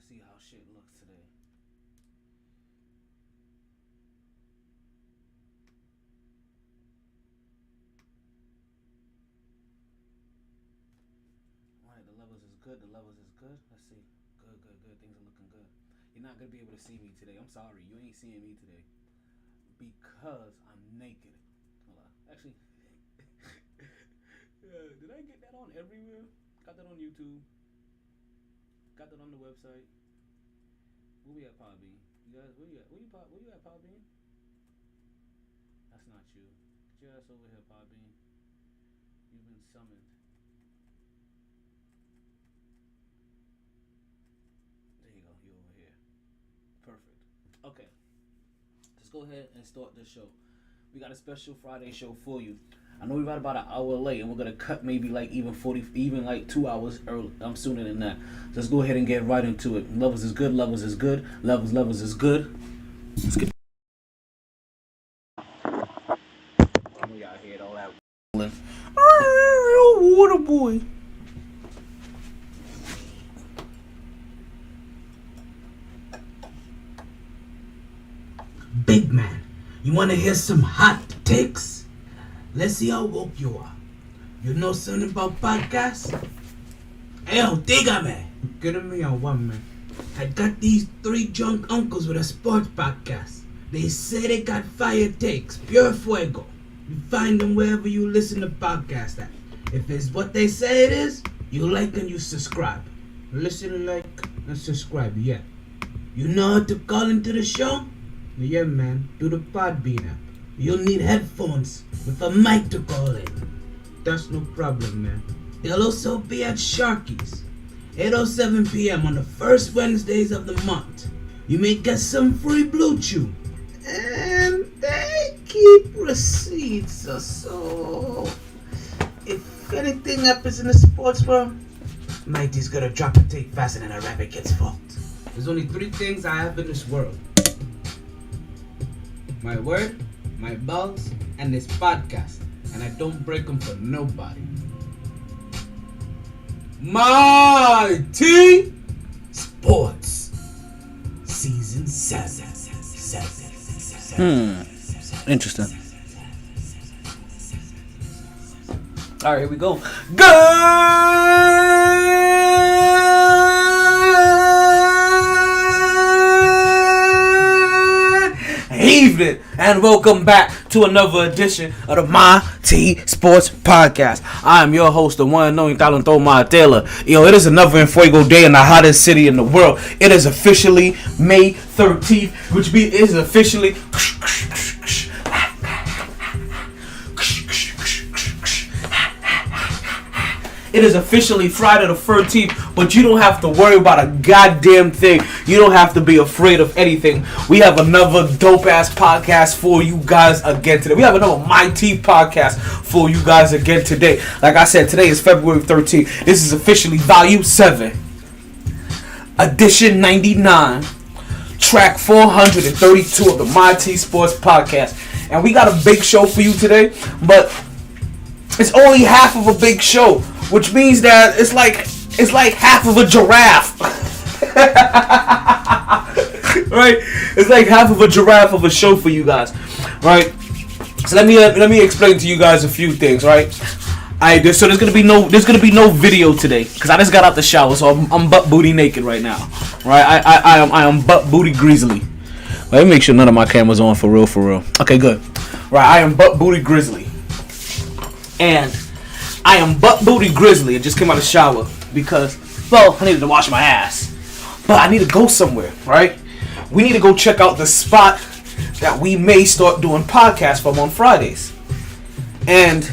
see how shit looks today. Alright, the levels is good. Let's see. Good. Things are looking good. You're not gonna be able to see me today. I'm sorry. You ain't seeing me today. Because I'm naked. Hold on. Actually, did I get that on everywhere? Got that on YouTube. Got that on the website. Where we at, Podbean? You guys, where you at? Where you at, Podbean? That's not you. Get your ass over here, Podbean. You've been summoned. There you go. You over here. Perfect. Okay. Let's go ahead and start this show. We got a special Friday show for you. I know we're about an hour late, and we're gonna cut maybe like even 2 hours early. I'm sooner than that. So let's go ahead and get right into it. Levels is good. Levels is good. Levels is good. Let's get. We out here, all that. Water boy. Big man, you wanna hear some hot takes? Let's see how woke you are. You know something about podcasts? Hey, dígame. Get me on one, man. I got these 3 drunk uncles with a sports podcast. They say they got fire takes, pure fuego. You find them wherever you listen to podcasts at. If it's what they say it is, you like and you subscribe. Listen, like, and subscribe, yeah. You know how to call into the show? Yeah, man, do the Podbean app. You'll need headphones with a mic to call in. That's no problem, man. They'll also be at Sharky's, 8:07 p.m. on the first Wednesdays of the month. You may get some free Blue Chew. And they keep receipts, so if anything happens in the sports world, MyT's gonna drop a take faster than a rabbit gets fucked. There's only 3 things I have in this world. My word, my balls, and this podcast, and I don't break them for nobody. MyT Sports Season 7. Interesting. All right, here we go. Good evening, and welcome back to another edition of the MyT Sports Podcast. I am your host, the one and only Talentoma Taylor. Yo, it is another Infuego day in the hottest city in the world. It is officially May 13th, which is officially It is officially Friday the 13th, but you don't have to worry about a goddamn thing. You don't have to be afraid of anything. We have another dope-ass podcast for you guys again today. We have another MyT podcast for you guys again today. Like I said, today is February 13th. This is officially Volume 7, Edition 99, Track 432 of the MyT Sports Podcast. And we got a big show for you today, but it's only half of a big show, which means that it's like half of a giraffe. Right? It's like half of a giraffe of a show for you guys. Right? So let me explain to you guys a few things, right? So there's gonna be no video today because I just got out the shower, so I'm butt booty naked right now. Right? I am butt booty grizzly. Let me make sure none of my cameras on for real. Okay, good. Right, I am butt booty grizzly. And I am butt booty grizzly. I just came out of the shower because, well, I needed to wash my ass. But I need to go somewhere, right? We need to go check out the spot that we may start doing podcasts from on Fridays. And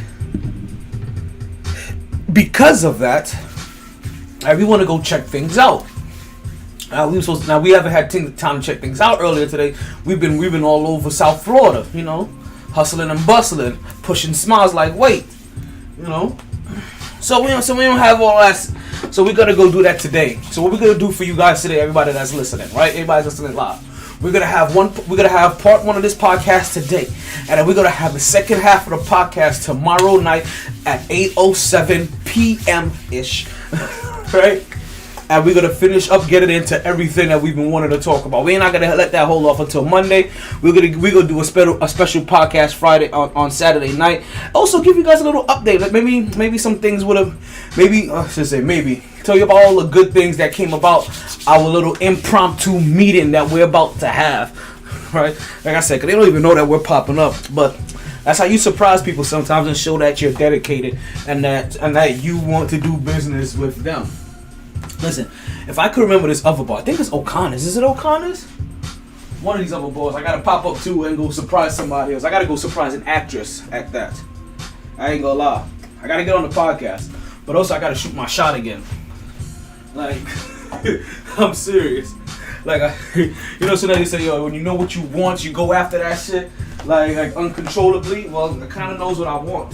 because of that, we want to go check things out. We haven't had time to check things out earlier today. We've been all over South Florida, you know, hustling and bustling, pushing smiles like weight, you know. So we don't have all that. So we're gonna go do that today. So what we're gonna do for you guys today, everybody that's listening, right? Everybody's listening live. We're gonna have part 1 of this podcast today, and then we're gonna have the second half of the podcast tomorrow night at 8:07 p.m. ish, right? and we're gonna finish up getting into everything that we've been wanting to talk about. We're not gonna let that hold off until Monday. We're gonna do a special podcast Friday on Saturday night. Also, give you guys a little update. Like maybe some things would have maybe tell you about all the good things that came about our little impromptu meeting that we're about to have. Right? Like I said, 'cause they don't even know that we're popping up, but that's how you surprise people sometimes and show that you're dedicated and that you want to do business with them. Listen, if I could remember this other bar, I think it's O'Connor's. Is it O'Connor's? One of these other bars. I gotta pop up too and go surprise somebody else. I gotta go surprise an actress at that. I ain't gonna lie. I gotta get on the podcast, but also I gotta shoot my shot again. Like, I'm serious. Like, so now you say, yo, when you know what you want, you go after that shit, like uncontrollably. Well, I kind of knows what I want,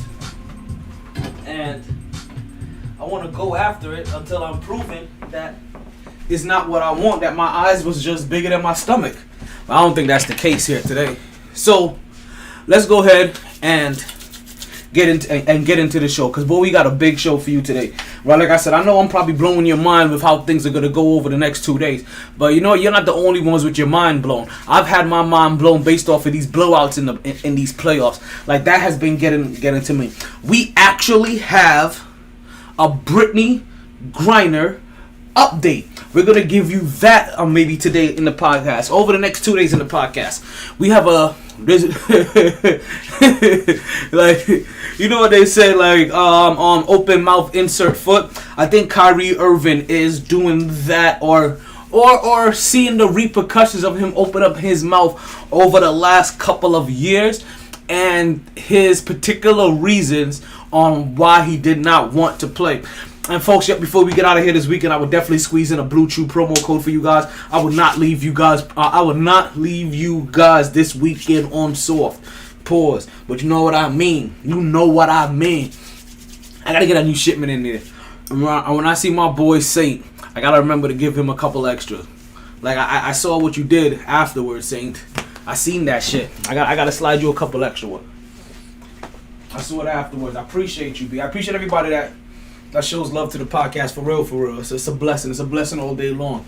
and I want to go after it until I'm proven that it's not what I want. That my eyes was just bigger than my stomach. But I don't think that's the case here today. So let's go ahead and get into the show, because boy, we got a big show for you today. Right, like I said, I know I'm probably blowing your mind with how things are gonna go over the next 2 days, but you know you're not the only ones with your mind blown. I've had my mind blown based off of these blowouts in these playoffs. Like, that has been getting to me. We actually have a Brittany Griner update. We're gonna give you that maybe today in the podcast. Over the next 2 days in the podcast, we have like, you know what they say, like open mouth insert foot. I think Kyrie Irving is doing that, or seeing the repercussions of him open up his mouth over the last couple of years, and his particular reasons on why he did not want to play. And folks, before we get out of here this weekend, I would definitely squeeze in a Blue Chew promo code for you guys. I would not leave you guys. This weekend on soft. Pause. But you know what I mean. I gotta get a new shipment in there. And when I see my boy Saint, I gotta remember to give him a couple extra. Like, I saw what you did afterwards, Saint. I seen that shit. I gotta slide you a couple extra one. I saw it afterwards. I appreciate you, B. I appreciate everybody that shows love to the podcast, for real. So it's a blessing. It's a blessing all day long.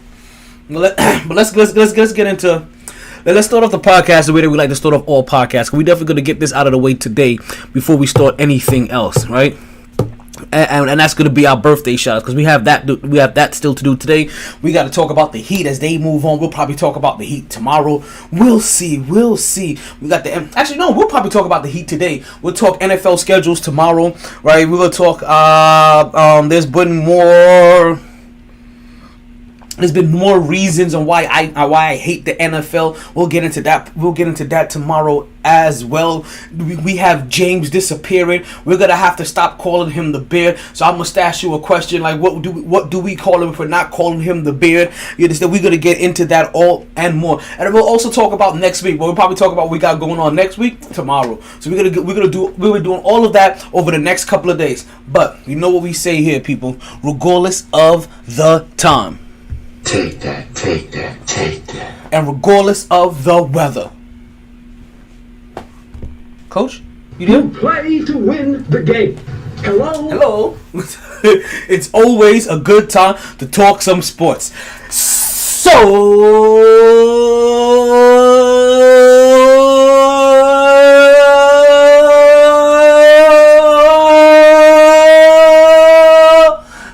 But let's get into. Let's start off the podcast the way that we like to start off all podcasts. We're definitely gonna get this out of the way today before we start anything else, right? And that's gonna be our birthday shout, because we have that still to do today. We got to talk about the Heat as they move on. We'll probably talk about the Heat tomorrow. We'll see. We got we'll probably talk about the Heat today. We'll talk NFL schedules tomorrow, right? We're gonna talk. There's been more reasons on why I hate the NFL. We'll get into that tomorrow as well. We have James disappearing. We're gonna have to stop calling him the Beard. So I must ask you a question: like, what do we call him if we're not calling him the Beard? You understand? We're gonna get into that all and more, and we'll also talk about next week. But we'll probably talk about what we got going on next week tomorrow. So we're doing all of that over the next couple of days. But you know what we say here, people. Regardless of the time. Take that. And regardless of the weather. Coach, you there? You play to win the game. Hello. It's always a good time to talk some sports. So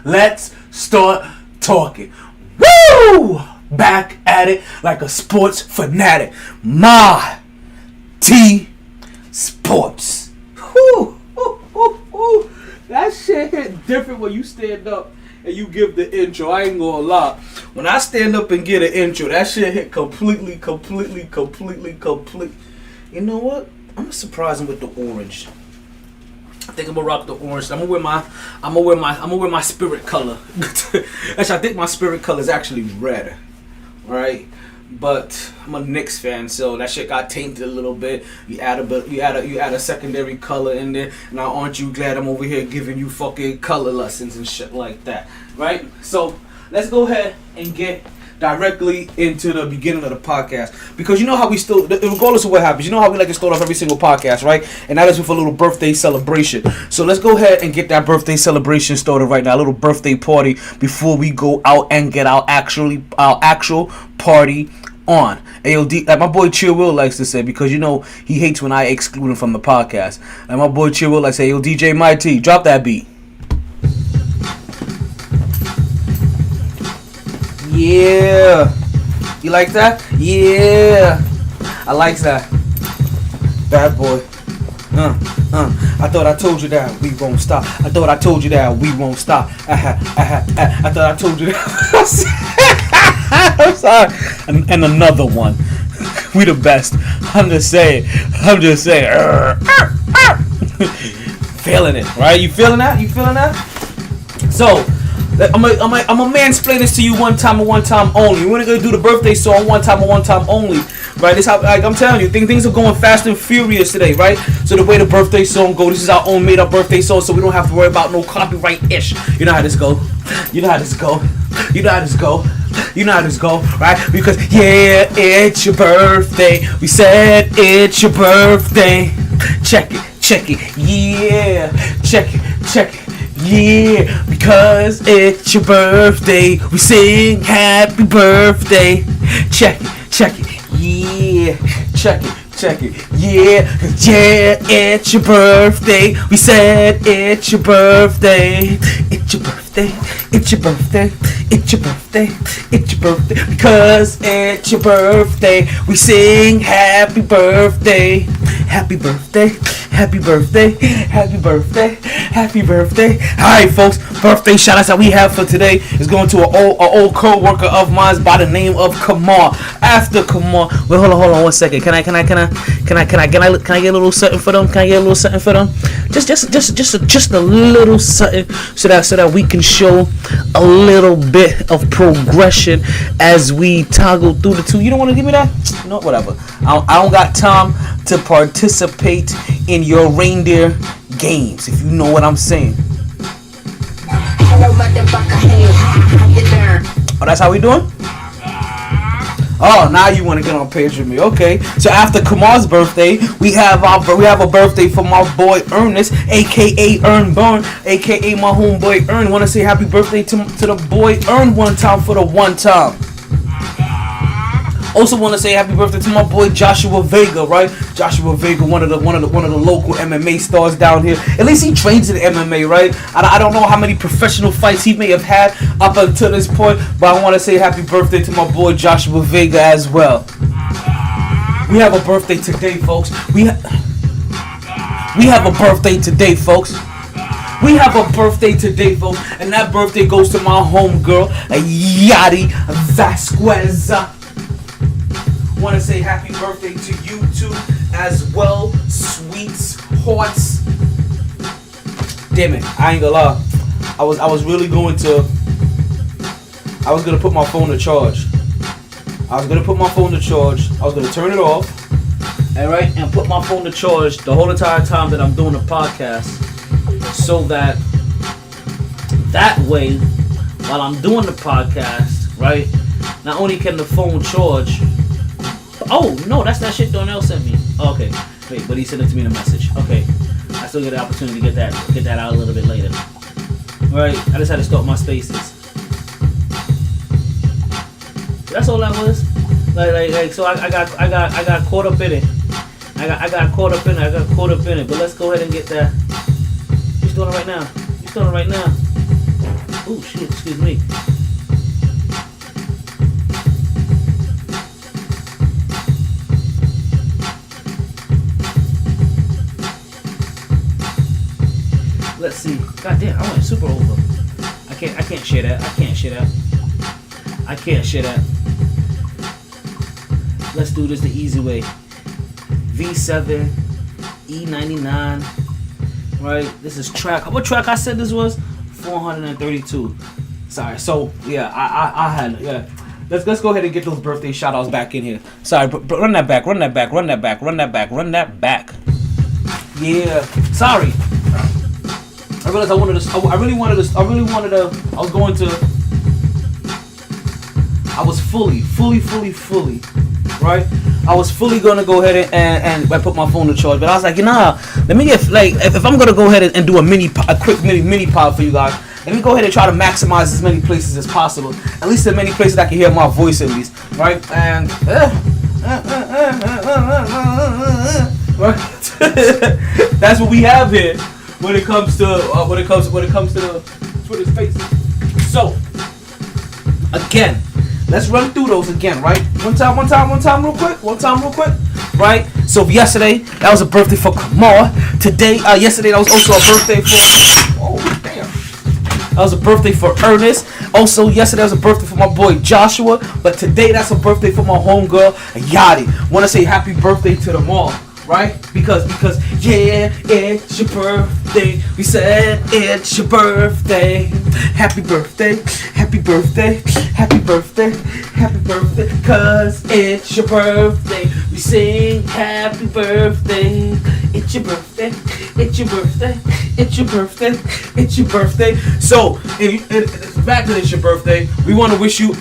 let's start talking. Woo! Back at it like a sports fanatic. MyT Sports. Woo! That shit hit different when you stand up and you give the intro. I ain't gonna lie. When I stand up and get an intro, that shit hit completely. You know what? I'm gonna surprise him with the orange. I think I'm gonna rock the orange. I'm gonna wear my spirit color. Actually, I think my spirit color is actually red, right? But I'm a Knicks fan, so that shit got tainted a little bit. You add a secondary color in there. Now, aren't you glad I'm over here giving you fucking color lessons and shit like that, right? So let's go ahead and get directly into the beginning of the podcast, because you know how we still, regardless of what happens, you know how we like to start off every single podcast, right? And that is with a little birthday celebration. So let's go ahead and get that birthday celebration started right now, a little birthday party before we go out and get our actual party on. Ayo, like my boy Chill Will likes to say, because you know he hates when I exclude him from the podcast. Like my boy Chill Will likes to say, yo, DJ MyT, drop that beat. Yeah. You like that? Yeah. I like that. Bad boy. I thought I told you that we won't stop. I thought I told you that we won't stop. I thought I told you that. I'm sorry. And another one. We the best. I'm just saying. Feeling it, right? You feeling that? So, I'm a mansplain this to you one time and one time only. We're gonna do the birthday song one time and one time only, right? This how, like I'm telling you, things are going fast and furious today, right? So the way the birthday song go, this is our own made up birthday song, so we don't have to worry about no copyright ish. You know how this go, right? Because yeah, it's your birthday. We said it's your birthday. Check it, yeah. Check it. Yeah, because it's your birthday, we sing happy birthday. Check it, yeah. Check it, yeah. Yeah, it's your birthday, we said it's your birthday. It's your birthday, because it's your birthday, we sing happy birthday. Happy birthday. Alright, folks, birthday shout outs that we have for today is going to an old co-worker of mine by the name of Kamar. After Kamar, wait, hold on 1 second. Can I get a little something for them? Just a little something so that we can show a little bit of progression as we toggle through the two. You don't want to give me that? No, whatever. I don't got time to participate in your reindeer games, if you know what I'm saying. Oh, that's how we doing? Oh, now you want to get on page with me. Okay. So after Kamar's birthday, we have a birthday for my boy Ernest, aka Ern Burn, aka my homeboy Ern. Want to say happy birthday to the boy Ern one time for the one time. Also want to say happy birthday to my boy Joshua Vega, right? Joshua Vega, one of the local MMA stars down here. At least he trains in MMA, right? I don't know how many professional fights he may have had up until this point, but I want to say happy birthday to my boy Joshua Vega as well. We have a birthday today, folks. We have a birthday today, folks. And that birthday goes to my homegirl, Yadi Vasquez. Want to say happy birthday to you too as well, sweets, hearts. Damn it, I ain't gonna lie. I was gonna put my phone to charge. I was gonna turn it off, and put my phone to charge the whole entire time that I'm doing the podcast, so that way, while I'm doing the podcast, right, not only can the phone charge. Oh, no, that's that shit Darnell sent me. Oh, okay. Wait, but he sent it to me in a message. Okay. I still get the opportunity to get that out a little bit later. Alright, I just had to start my spaces. That's all that was. Like so I got caught up in it. I got caught up in it. But let's go ahead and get that. He's doing it right now. Oh shit, excuse me. Let's see. God damn, I went super over. I can't share that. Let's do this the easy way. V7, E99. Right? This is track. What track I said this was? 432. Sorry. So yeah, I had yeah. Let's go ahead and get those birthday shout outs back in here. Sorry, but run that back. Yeah. Sorry. I realized I was going to I was fully, right? I was fully gonna go ahead and put my phone to charge, but I was like, let me get if I'm gonna go ahead and do a quick mini pod for you guys, let me go ahead and try to maximize as many places as possible, at least as many places I can hear my voice at least, right? And right? That's what we have here when it comes to the Twitter Spaces. So again, let's run through those again, right? One time real quick, right? So yesterday, that was a birthday for Kamar. Today, yesterday, that was also a birthday for, that was a birthday for Ernest. Also, yesterday was a birthday for my boy Joshua. But today, that's a birthday for my homegirl, Yadi. Want to say happy birthday to them all, right? Because, yeah, it's your birthday. We said it's your birthday. Happy birthday, happy birthday, happy birthday, happy birthday. Cause it's your birthday. We sing happy birthday. It's your birthday, it's your birthday, it's your birthday, it's your birthday. So, back to it's your birthday. We want to wish you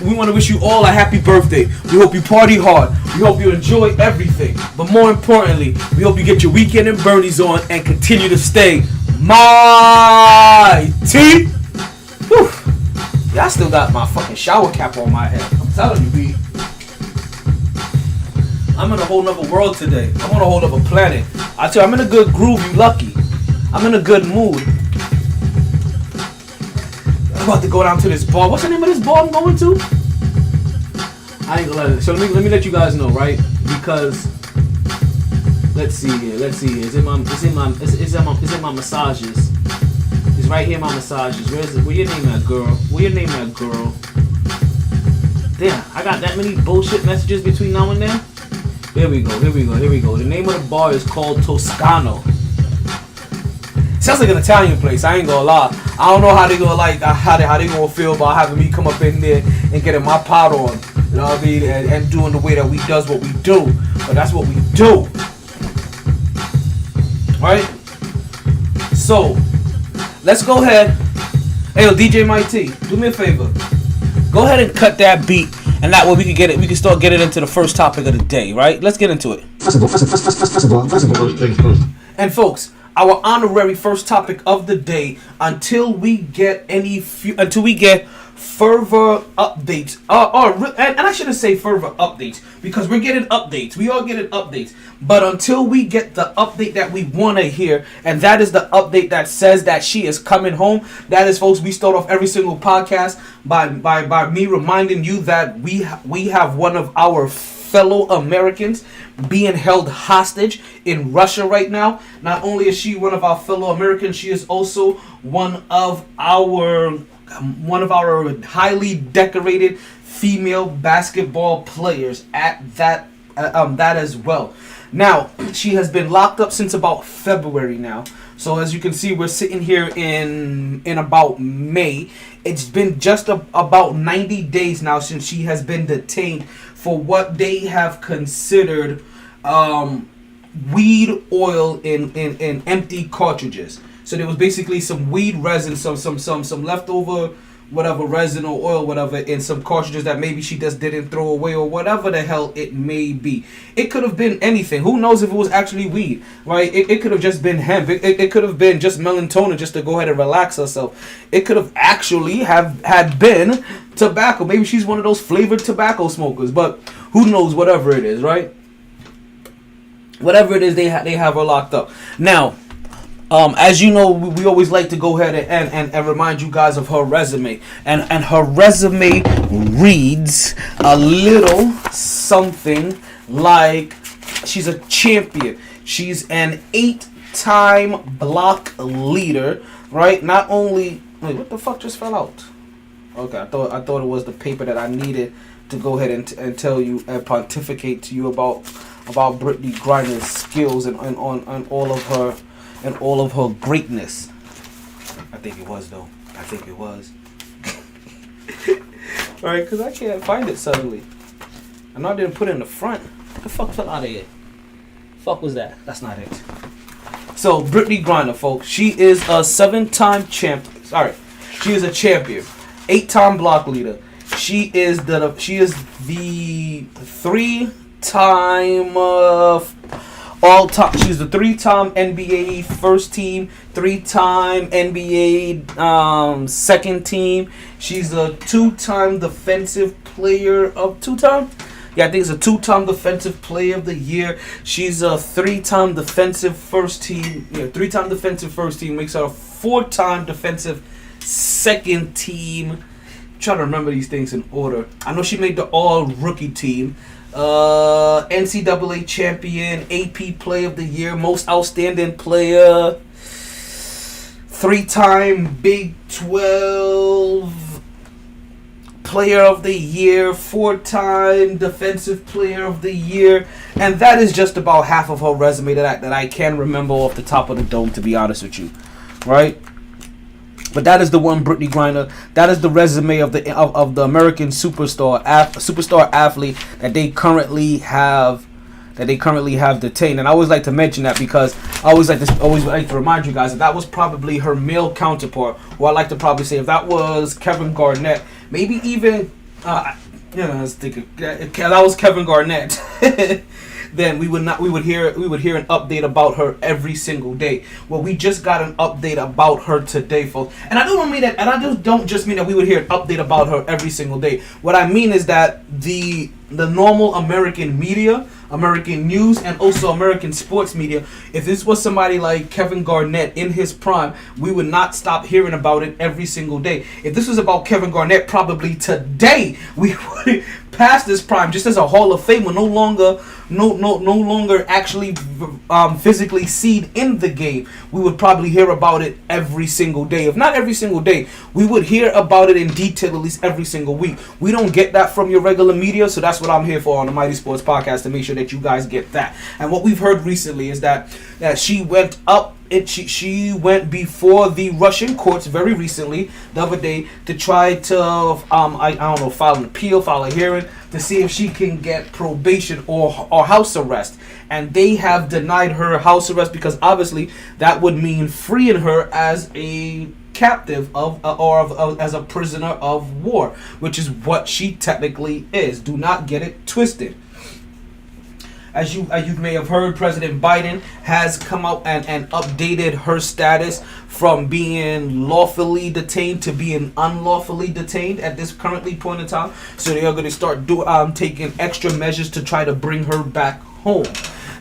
all a happy birthday. We hope you party hard. We hope you enjoy everything. But more importantly, we hope you get your weekend and Bernie's on and continue to stay MyT. Whew. Yeah, I still got my fucking shower cap on my head. I'm telling you, B. I'm in a whole nother world today. I'm on a whole nother planet. I tell you, I'm in a good groove. You lucky. I'm in a good mood. I'm about to go down to this bar. What's the name of this bar I'm going to? I ain't gonna let it. So let me let you guys know, right? Because let's see here. Is it my massages? It's right here, my massages. Where your name at, girl? Damn, I got that many bullshit messages between now and then. Here we go. The name of the bar is called Toscano. Sounds like an Italian place. I ain't gonna lie. I don't know how they gonna how they gonna feel about having me come up in there and getting my pot on. You know what I mean? And doing the way that we does what we do. But that's what we do. Right? So, let's go ahead. Hey, yo, DJ MyT, do me a favor. Go ahead and cut that beat, and that way we can start getting into the first topic of the day, right? Let's get into it. First things first. And folks, our honorary first topic of the day, until we get further updates, and I shouldn't say further updates, because we're getting updates. We are getting updates. But until we get the update that we want to hear, and that is the update that says that she is coming home. That is, folks, we start off every single podcast by me reminding you that we have one of our fellow Americans being held hostage in Russia right now. Not only is she one of our fellow Americans, she is also one of our highly decorated female basketball players at that as well. Now, she has been locked up since about February now. So as you can see, we're sitting here in about May. It's been just about 90 days now since she has been detained for what they have considered weed oil in empty cartridges. So there was basically some weed resin, some leftover whatever resin or oil, whatever, in some cartridges that maybe she just didn't throw away or whatever the hell it may be. It could have been anything. Who knows if it was actually weed, right? It could have just been hemp. It could have been just melatonin just to go ahead and relax herself. It could have actually had been tobacco. Maybe she's one of those flavored tobacco smokers, but who knows, whatever it is, right? Whatever it is, they have her locked up. Now, as you know, we always like to go ahead and remind you guys of her resume. And her resume reads a little something like she's a champion. She's an 8-time block leader, right? Not only... Wait, what the fuck just fell out? Okay, I thought it was the paper that I needed to go ahead and tell you and pontificate to you about Brittany Griner's skills and on all of her... and all of her greatness. I think it was, though. I think it was. Alright, because I can't find it suddenly. I know I didn't put it in the front. What the fuck fell out of here? Fuck was that? That's not it. So, Brittany Griner, folks. She is a 7-time champion. Sorry. She is a champion. 8-time block leader. She is the 3-time all-time. She's the 3-time NBA first team, 3-time NBA second team. She's a 2-time defensive player of 2-time. Yeah, I think it's a 2-time defensive player of the year. She's a 3-time defensive first team. Yeah, 3-time defensive first team makes her a 4-time defensive second team. I'm trying to remember these things in order. I know she made the all-rookie team. NCAA champion, AP player of the year, most outstanding player, 3-time Big 12 player of the year, 4-time defensive player of the year, and that is just about half of her resume that I can remember off the top of the dome, to be honest with you, right? But that is the one, Brittany Griner. That is the resume of the American superstar athlete that they currently have detained. And I always like to mention that because I always like to remind you guys that was probably her male counterpart. Or I like to probably say if that was Kevin Garnett, maybe even I was thinking if that was Kevin Garnett. Then we would hear an update about her every single day. Well, we just got an update about her today, folks. And I don't mean that, and I don't just mean that we would hear an update about her every single day. What I mean is that the normal American media, American news, and also American sports media, if this was somebody like Kevin Garnett in his prime, we would not stop hearing about it every single day. If this was about Kevin Garnett, probably today we would pass this prime, just as a Hall of Famer, no longer actually physically seen in the game. We would probably hear about it every single day. If not every single day, we would hear about it in detail at least every single week. We don't get that from your regular media, so that's what I'm here for on the MyT Sports Podcast, to make sure that you guys get that. And what we've heard recently is that she went up. She went before the Russian courts very recently, the other day, to try to file an appeal, file a hearing to see if she can get probation or house arrest. And they have denied her house arrest because obviously that would mean freeing her as a captive as a prisoner of war, which is what she technically is. Do not get it twisted. As you may have heard, President Biden has come out and updated her status from being lawfully detained to being unlawfully detained at this currently point in time. So they are going to start taking extra measures to try to bring her back home.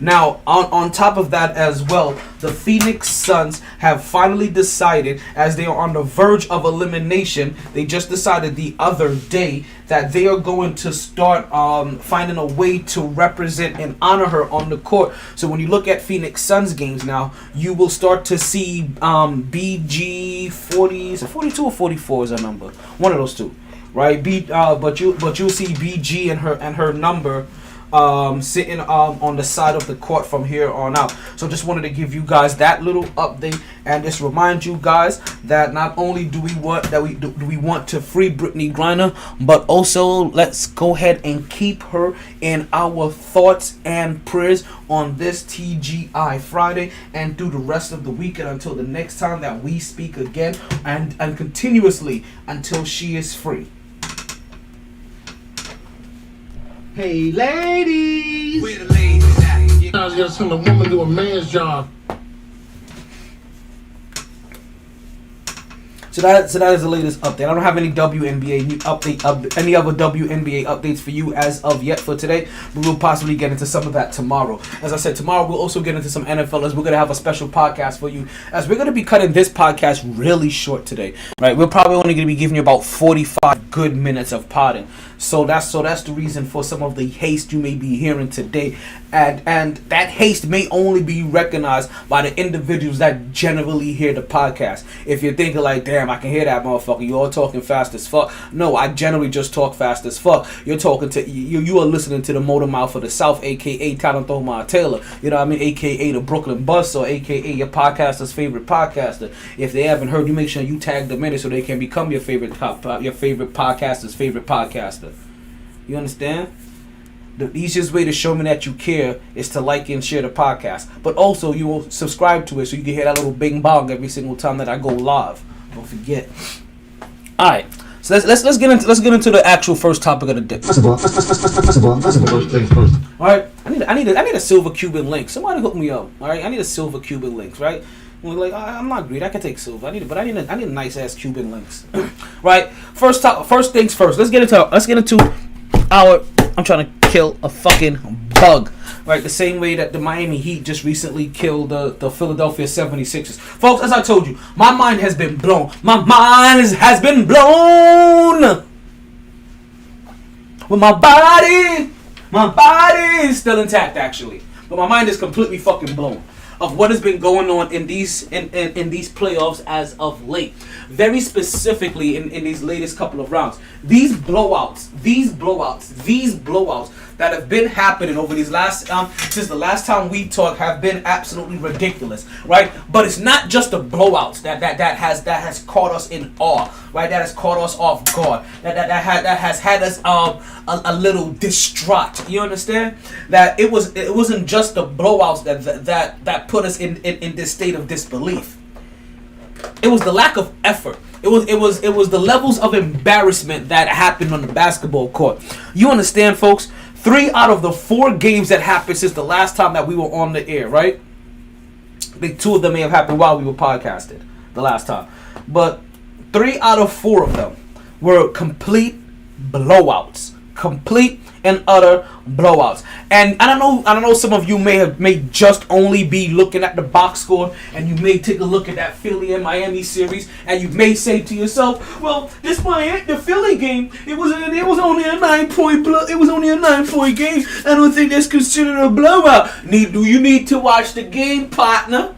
Now, on top of that as well, the Phoenix Suns have finally decided, as they are on the verge of elimination, they just decided the other day that they are going to start finding a way to represent and honor her on the court. So when you look at Phoenix Suns games now, you will start to see BG 40, is it 42 or 44 is a number? One of those two, right? But you'll see BG and her number sitting on the side of the court from here on out. So just wanted to give you guys that little update and just remind you guys that not only do we want to free Brittany Griner, but also let's go ahead and keep her in our thoughts and prayers on this TGI Friday and through the rest of the weekend until the next time that we speak again, and continuously until she is free. Hey, ladies! Where the ladies at? I was gonna send a woman do a man's job. So that is the latest update. I don't have any WNBA any other WNBA updates for you as of yet for today. But we'll possibly get into some of that tomorrow. As I said, tomorrow we'll also get into some NFL, as we're gonna have a special podcast for you, as we're gonna be cutting this podcast really short today. Right? We're probably only gonna be giving you about 45 good minutes of podding. So that's the reason for some of the haste you may be hearing today. And that haste may only be recognized by the individuals that generally hear the podcast. If you're thinking like, damn, I can hear that motherfucker, you're all talking fast as fuck. No, I generally just talk fast as fuck. You're talking to you are listening to the motor mouth of the South, aka Talenthoma Taylor. You know what I mean? Aka the Brooklyn Buzz, or aka your podcaster's favorite podcaster. If they haven't heard you, make sure you tag them in it so they can become your favorite podcaster's favorite podcaster. You understand? The easiest way to show me that you care is to like and share the podcast. But also, you will subscribe to it so you can hear that little bing bong every single time that I go live. Don't forget. Alright, So let's get into the actual first topic of the day. First of all, first things first. All right, I need a silver Cuban link. Somebody hook me up. All right, I need a silver Cuban links. Right, like I'm not greedy. I can take silver. I need a nice ass Cuban links. Right. First things first. Let's get into our. I'm trying to kill a fucking bug. Right, the same way that the Miami Heat just recently killed the Philadelphia 76ers. Folks, as I told you, my mind has been blown. My mind has been blown. But my body is still intact, actually. But my mind is completely fucking blown of what has been going on in these these playoffs as of late. Very specifically in these latest couple of rounds. These blowouts that have been happening over these last since the last time we talked have been absolutely ridiculous, right? But it's not just the blowouts that has caught us in awe, right? That has caught us off guard. That has had us a little distraught. You understand? That it wasn't just the blowouts that put us in this state of disbelief. It was the lack of effort. It was the levels of embarrassment that happened on the basketball court. You understand, folks? 3 out of the 4 games that happened since the last time that we were on the air, right? I think 2 of them may have happened while we were podcasted the last time. But 3 out of 4 of them were complete blowouts. Complete and utter blowouts. And I don't know, some of you may just only be looking at the box score, and you may take a look at that Philly and Miami series, and you may say to yourself, well, the Philly game, it was only a 9-point game. I don't think that's considered a blowout. You need to watch the game, partner.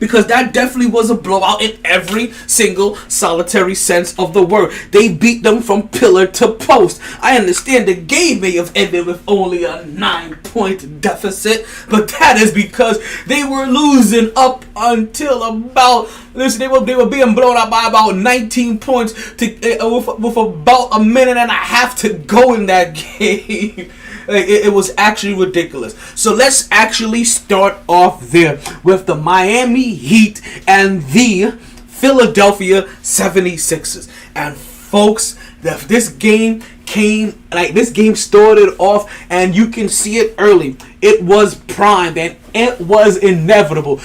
Because that definitely was a blowout in every single solitary sense of the word. They beat them from pillar to post. I understand the game may have ended with only a 9-point deficit, but that is because they were losing up until about, listen, they were being blown out by about 19 points with about a minute and a half to go in that game. It was actually ridiculous. So let's actually start off there with the Miami Heat and the Philadelphia 76ers. And folks, this game started off, and you can see it early. It was primed, and it was inevitable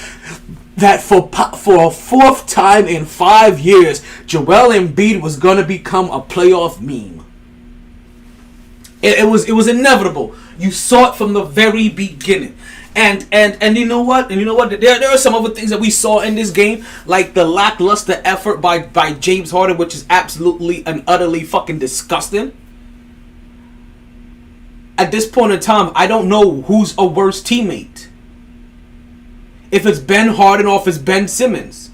that for a 4th time in 5 years, Joel Embiid was going to become a playoff meme. It was inevitable. You saw it from the very beginning. And you know what? There are some other things that we saw in this game, like the lackluster effort by James Harden, which is absolutely and utterly fucking disgusting. At this point in time, I don't know who's a worse teammate. If it's Ben Harden or if it's Ben Simmons.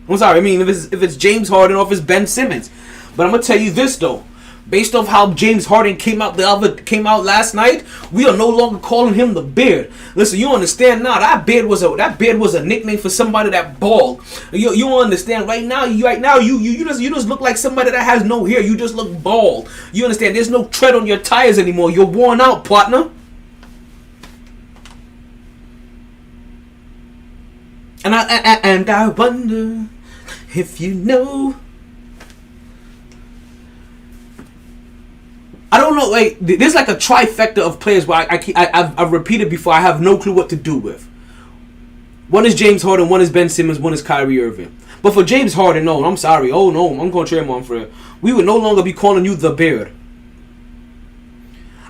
I'm sorry, I mean if it's James Harden or if it's Ben Simmons. But I'm gonna tell you this though. Based off how James Harden came out last night, we are no longer calling him the Beard. Listen, you understand now? That beard was a nickname for somebody that bald. You understand right now? You just look like somebody that has no hair. You just look bald. You understand? There's no tread on your tires anymore. You're worn out, partner. And I wonder if you know. I don't know, like, there's like a trifecta of players where I've repeated before, I have no clue what to do with. One is James Harden, one is Ben Simmons, one is Kyrie Irving. But for James Harden, no, I'm sorry. Oh no, I'm going to trade him on for it. We would no longer be calling you the Beard.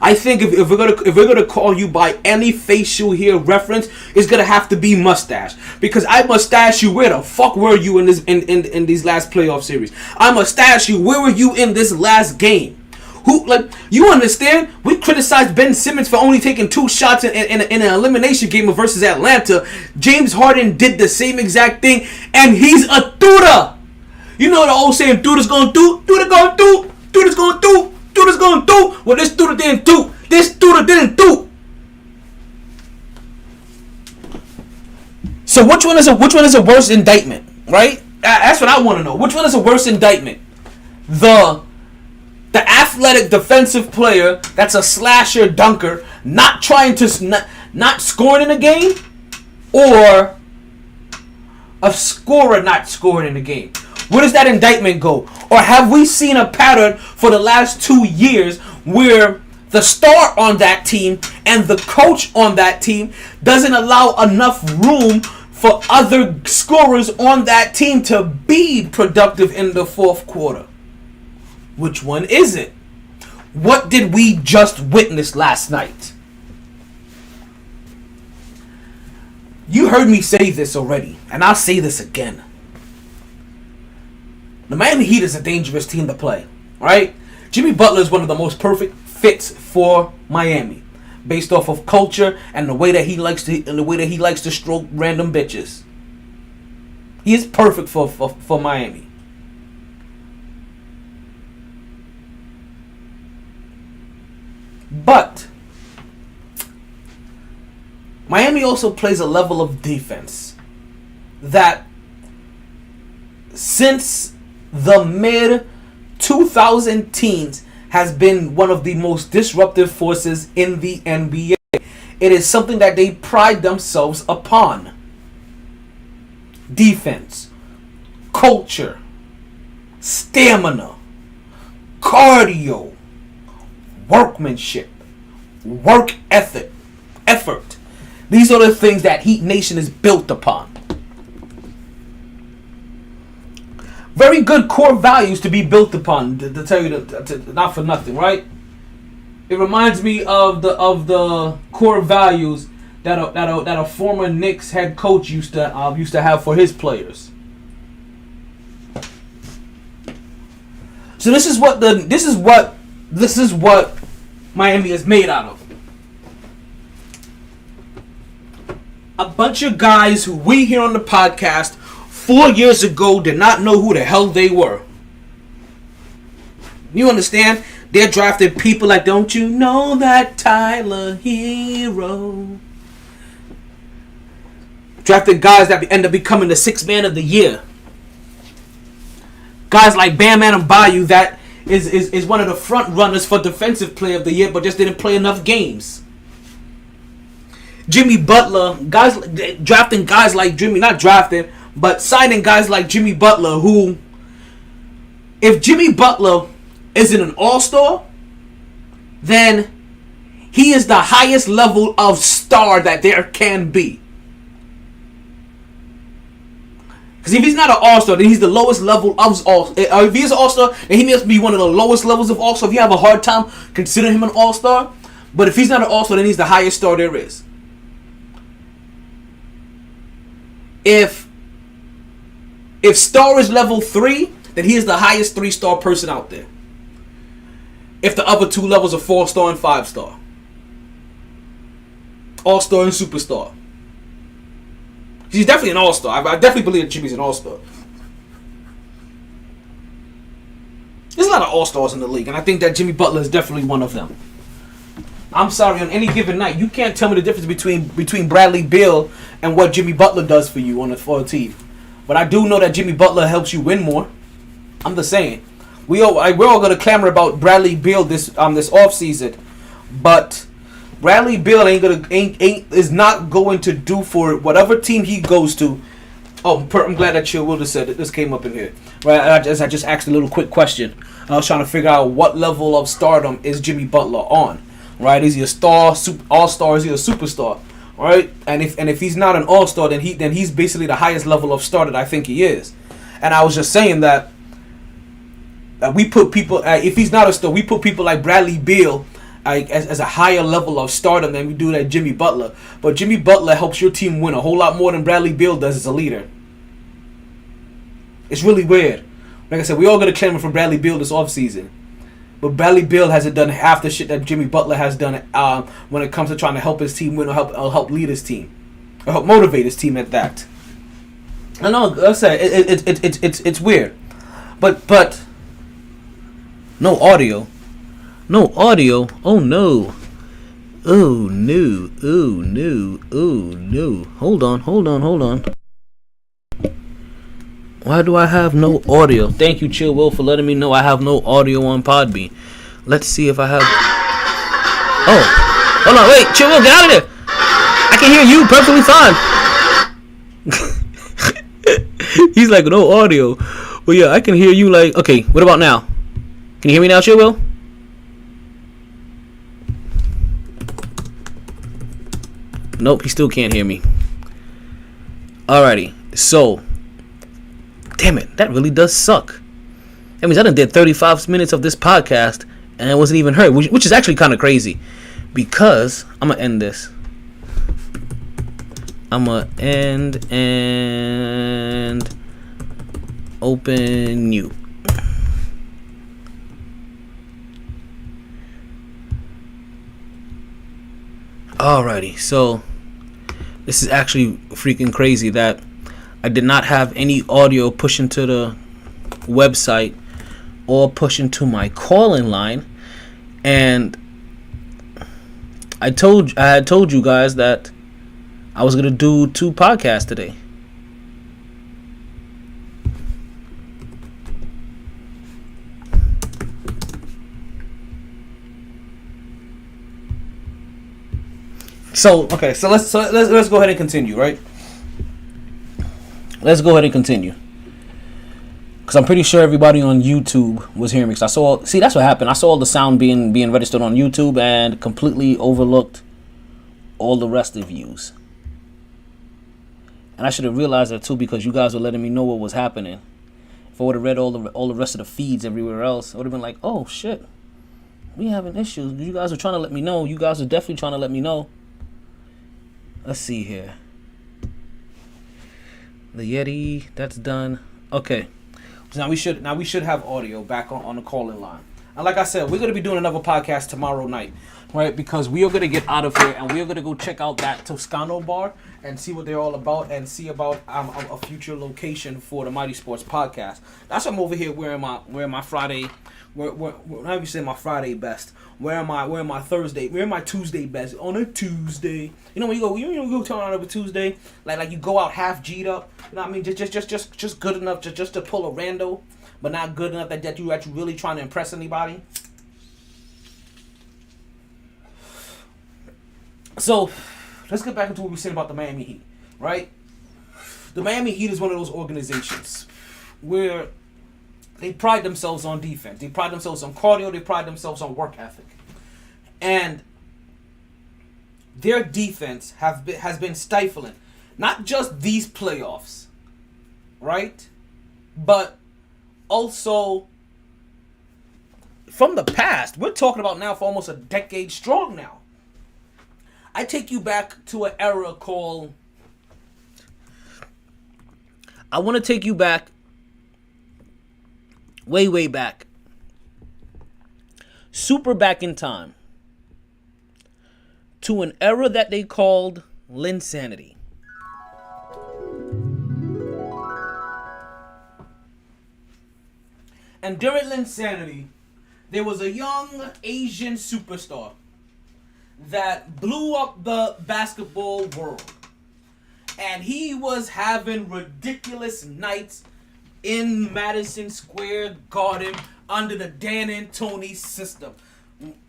I think if we're gonna call you by any facial hair reference, it's gonna have to be mustache. Because I mustache you. Where the fuck were you in these last playoff series? I mustache you. Where were you in this last game? You understand? We criticized Ben Simmons for only taking 2 shots in an elimination game versus Atlanta. James Harden did the same exact thing, and he's a tutor. You know the old saying, tutor's gonna do, tutor gonna do, tutor's gonna do, tutor's gonna do. Well, this tutor didn't do. This tutor didn't do. So which one is a worse indictment, right? That's what I want to know. Which one is a worse indictment? The athletic defensive player that's a slasher dunker not scoring in a game, or a scorer not scoring in a game? Where does that indictment go? Or have we seen a pattern for the last 2 years where the star on that team and the coach on that team doesn't allow enough room for other scorers on that team to be productive in the fourth quarter? Which one is it? What did we just witness last night? You heard me say this already, and I'll say this again. The Miami Heat is a dangerous team to play, right? Jimmy Butler is one of the most perfect fits for Miami, based off of culture and the way that he likes to stroke random bitches. He is perfect for Miami. But Miami also plays a level of defense that since the mid-2000 teens has been one of the most disruptive forces in the NBA. It is something that they pride themselves upon. Defense, culture, stamina, cardio, workmanship, work ethic, effort. These are the things that Heat Nation is built upon. Very good core values to be built upon. To tell you, not for nothing, right? It reminds me of the core values that a former Knicks head coach used to have for his players. So this is what Miami is made out of. A bunch of guys who we here on the podcast 4 years ago did not know who the hell they were. You understand? They're drafting people like, don't you know that Tyler Hero? Drafted guys that end up becoming the sixth man of the year. Guys like Bam Adebayo that is one of the front runners for defensive player of the year, but just didn't play enough games. Jimmy Butler, drafting guys like Jimmy, not drafting, but signing guys like Jimmy Butler, who, if Jimmy Butler isn't an all-star, then he is the highest level of star that there can be. Because if he's not an all-star, then he's the lowest level of all. If he's an all-star, then he must be one of the lowest levels of all-star. If you have a hard time considering him an all-star, but if he's not an all-star, then he's the highest star there is. If star is level 3, then he is the highest 3-star person out there. If the other two levels are 4-star and 5-star. All-star and superstar. He's definitely an all-star. I definitely believe that Jimmy's an all-star. There's a lot of all-stars in the league, and I think that Jimmy Butler is definitely one of them. I'm sorry, on any given night, you can't tell me the difference between Bradley Beal and what Jimmy Butler does for you for a team. But I do know that Jimmy Butler helps you win more. I'm just saying. We're all gonna clamor about Bradley Beal this offseason, but Bradley Beal is not going to do for whatever team he goes to. Oh, I'm glad that Chill Wilder said that this came up in here. Right, I just asked a little quick question. I was trying to figure out what level of stardom is Jimmy Butler on. Right, is he a star, all-star? Is he a superstar? Right, and if he's not an all-star, then he's basically the highest level of star that I think he is. And I was just saying that we put people, if he's not a star, we put people like Bradley Beal as a higher level of stardom than we do that Jimmy Butler. But Jimmy Butler helps your team win a whole lot more than Bradley Beal does as a leader. It's really weird. Like I said, we all gonna claim for Bradley Beal this offseason. But Bradley Beal hasn't done half the shit that Jimmy Butler has done when it comes to trying to help his team win or help lead his team. Or help motivate his team at that. I know, like I said, it's weird. But no audio. No audio. Oh no. Oh no. Oh no. Oh no. Hold on. Why do I have no audio? Thank you, Chill Will, for letting me know I have no audio on Podbean. Let's see if I have. Oh, hold on, wait, Chill Will, get out of there. I can hear you perfectly fine. He's like, no audio. But yeah, I can hear you like, okay, what about now? Can you hear me now, Will? Nope, he still can't hear me. Alrighty, so, damn it, that really does suck. That means I done did 35 minutes of this podcast and it wasn't even heard, which is actually kind of crazy. Because, I'm going to end this. I'm going to end and open new. Alrighty, so this is actually freaking crazy that I did not have any audio push into the website or push into my calling line, and I had told you guys that I was gonna do 2 podcasts today. So let's go ahead and continue, right? Let's go ahead and continue. Because I'm pretty sure everybody on YouTube was hearing me. Because that's what happened. I saw all the sound being registered on YouTube and completely overlooked all the rest of views. And I should have realized that too, because you guys were letting me know what was happening. If I would have read all the rest of the feeds everywhere else, I would have been like, oh shit, we having issues. You guys are trying to let me know. You guys are definitely trying to let me know. Let's see here. The Yeti, that's done. Okay. So now we should have audio back on the calling line. And like I said, we're gonna be doing another podcast tomorrow night, right? Because we are gonna get out of here and we are gonna go check out that Toscano bar and see what they're all about and see about a future location for the MyT Sports Podcast. That's why I'm over here wearing my Friday. How do you say my Friday best? Wearing my Thursday, wearing my Tuesday best on a Tuesday. You know when you go turn on over Tuesday, like you go out half G'd up. You know what I mean? Just good enough just to pull a rando, but not good enough that you actually really trying to impress anybody. So let's get back into what we said about the Miami Heat, right? The Miami Heat is one of those organizations where they pride themselves on defense. They pride themselves on cardio. They pride themselves on work ethic. And their defense has been stifling. Not just these playoffs, right? But also from the past. We're talking about now for almost a decade strong now. I take you back to an era called... I want to take you back way back. Super back in time. To an era that they called Linsanity. And during Linsanity, there was a young Asian superstar that blew up the basketball world. And he was having ridiculous nights in Madison Square Garden under the Dan Antoni system.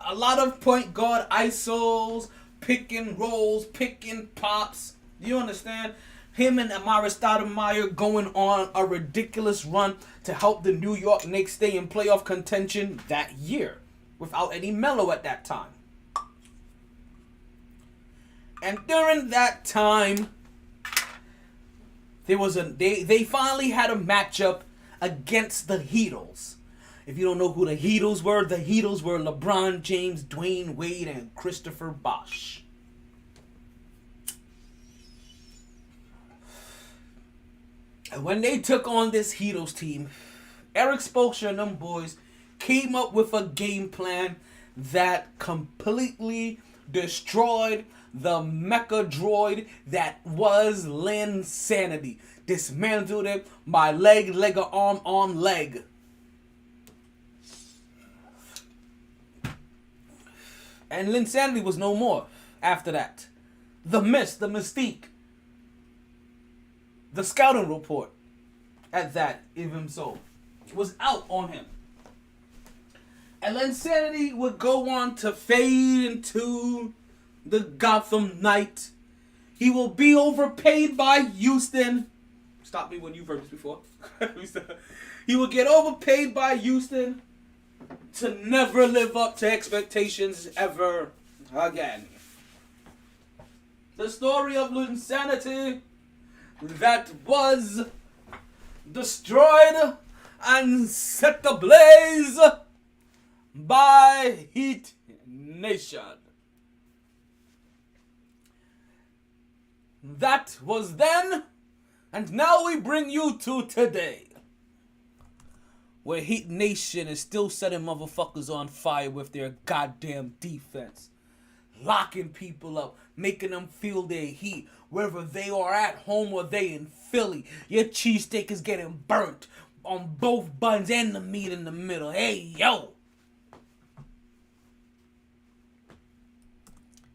A lot of point guard isos, pick and rolls, pick and pops. You understand? Him and Amara Stoudemire going on a ridiculous run to help the New York Knicks stay in playoff contention that year without any Melo at that time. And during that time, they finally had a matchup against the Heatles. If you don't know who the Heatles were LeBron James, Dwayne Wade, and Christopher Bosh. And when they took on this Heatles team, Eric Spoelstra and them boys came up with a game plan that completely destroyed the mecha droid that was Linsanity. Dismantled it by leg, arm, leg. And Linsanity was no more after that. The mist, the mystique, the scouting report at that, even so, was out on him. And Linsanity would go on to fade into the Gotham Knight. He will be overpaid by Houston. Stop me when you've heard this before. He would get overpaid by Houston to never live up to expectations ever again. The story of insanity that was destroyed and set ablaze by Heat Nation. That was then, and now we bring you to today, where Heat Nation is still setting motherfuckers on fire with their goddamn defense. Locking people up, making them feel their heat, whether they are at home or they in Philly. Your cheesesteak is getting burnt on both buns and the meat in the middle. Hey, yo!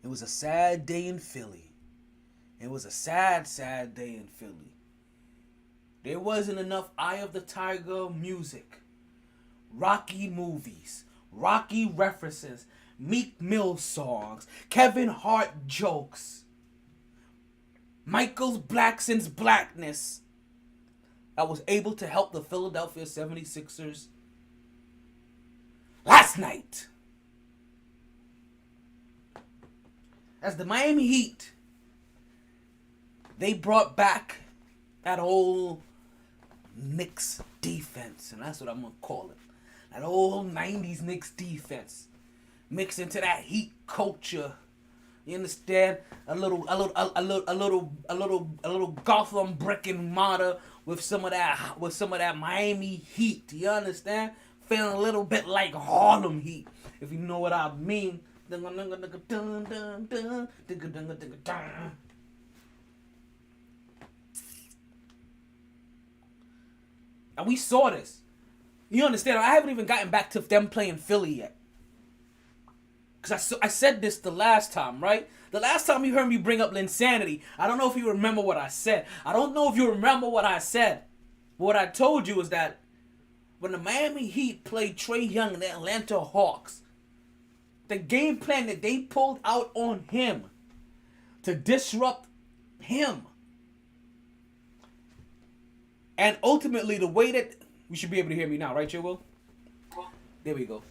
It was a sad day in Philly. It was a sad, sad day in Philly. There wasn't enough Eye of the Tiger music, Rocky movies, Rocky references, Meek Mill songs, Kevin Hart jokes, Michael Blackson's blackness that was able to help the Philadelphia 76ers last night. As the Miami Heat, they brought back that old Knicks defense, and that's what I'm gonna call it. That old '90s Knicks defense, mixed into that Heat culture. You understand? A little Gotham brick and mortar with some of that Miami Heat. You understand? Feeling a little bit like Harlem Heat, if you know what I mean. And we saw this. You understand? I haven't even gotten back to them playing Philly yet. Because I said this the last time, right? The last time you heard me bring up Linsanity, I don't know if you remember what I said. I don't know if you remember what I said. But what I told you is that when the Miami Heat played Trae Young and the Atlanta Hawks, the game plan that they pulled out on him to disrupt him, and ultimately the way that you should be able to hear me now, right, Will? There we go.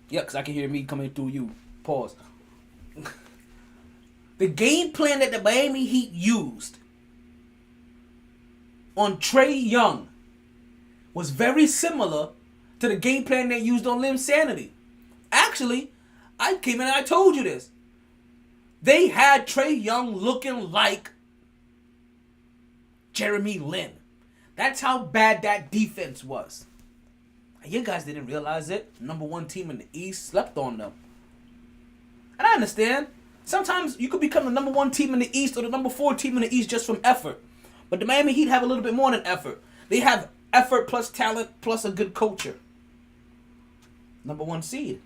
Yeah, because I can hear me coming through you. Pause. The game plan that the Miami Heat used on Trae Young was very similar to the game plan they used on Linsanity. Actually, I came in and I told you this. They had Trae Young looking like Jeremy Lin. That's how bad that defense was. And you guys didn't realize it. Number one team in the East slept on them. And I understand. Sometimes you could become the number one team in the East or the number 4 team in the East just from effort. But the Miami Heat have a little bit more than effort. They have effort plus talent plus a good culture. Number 1 seed.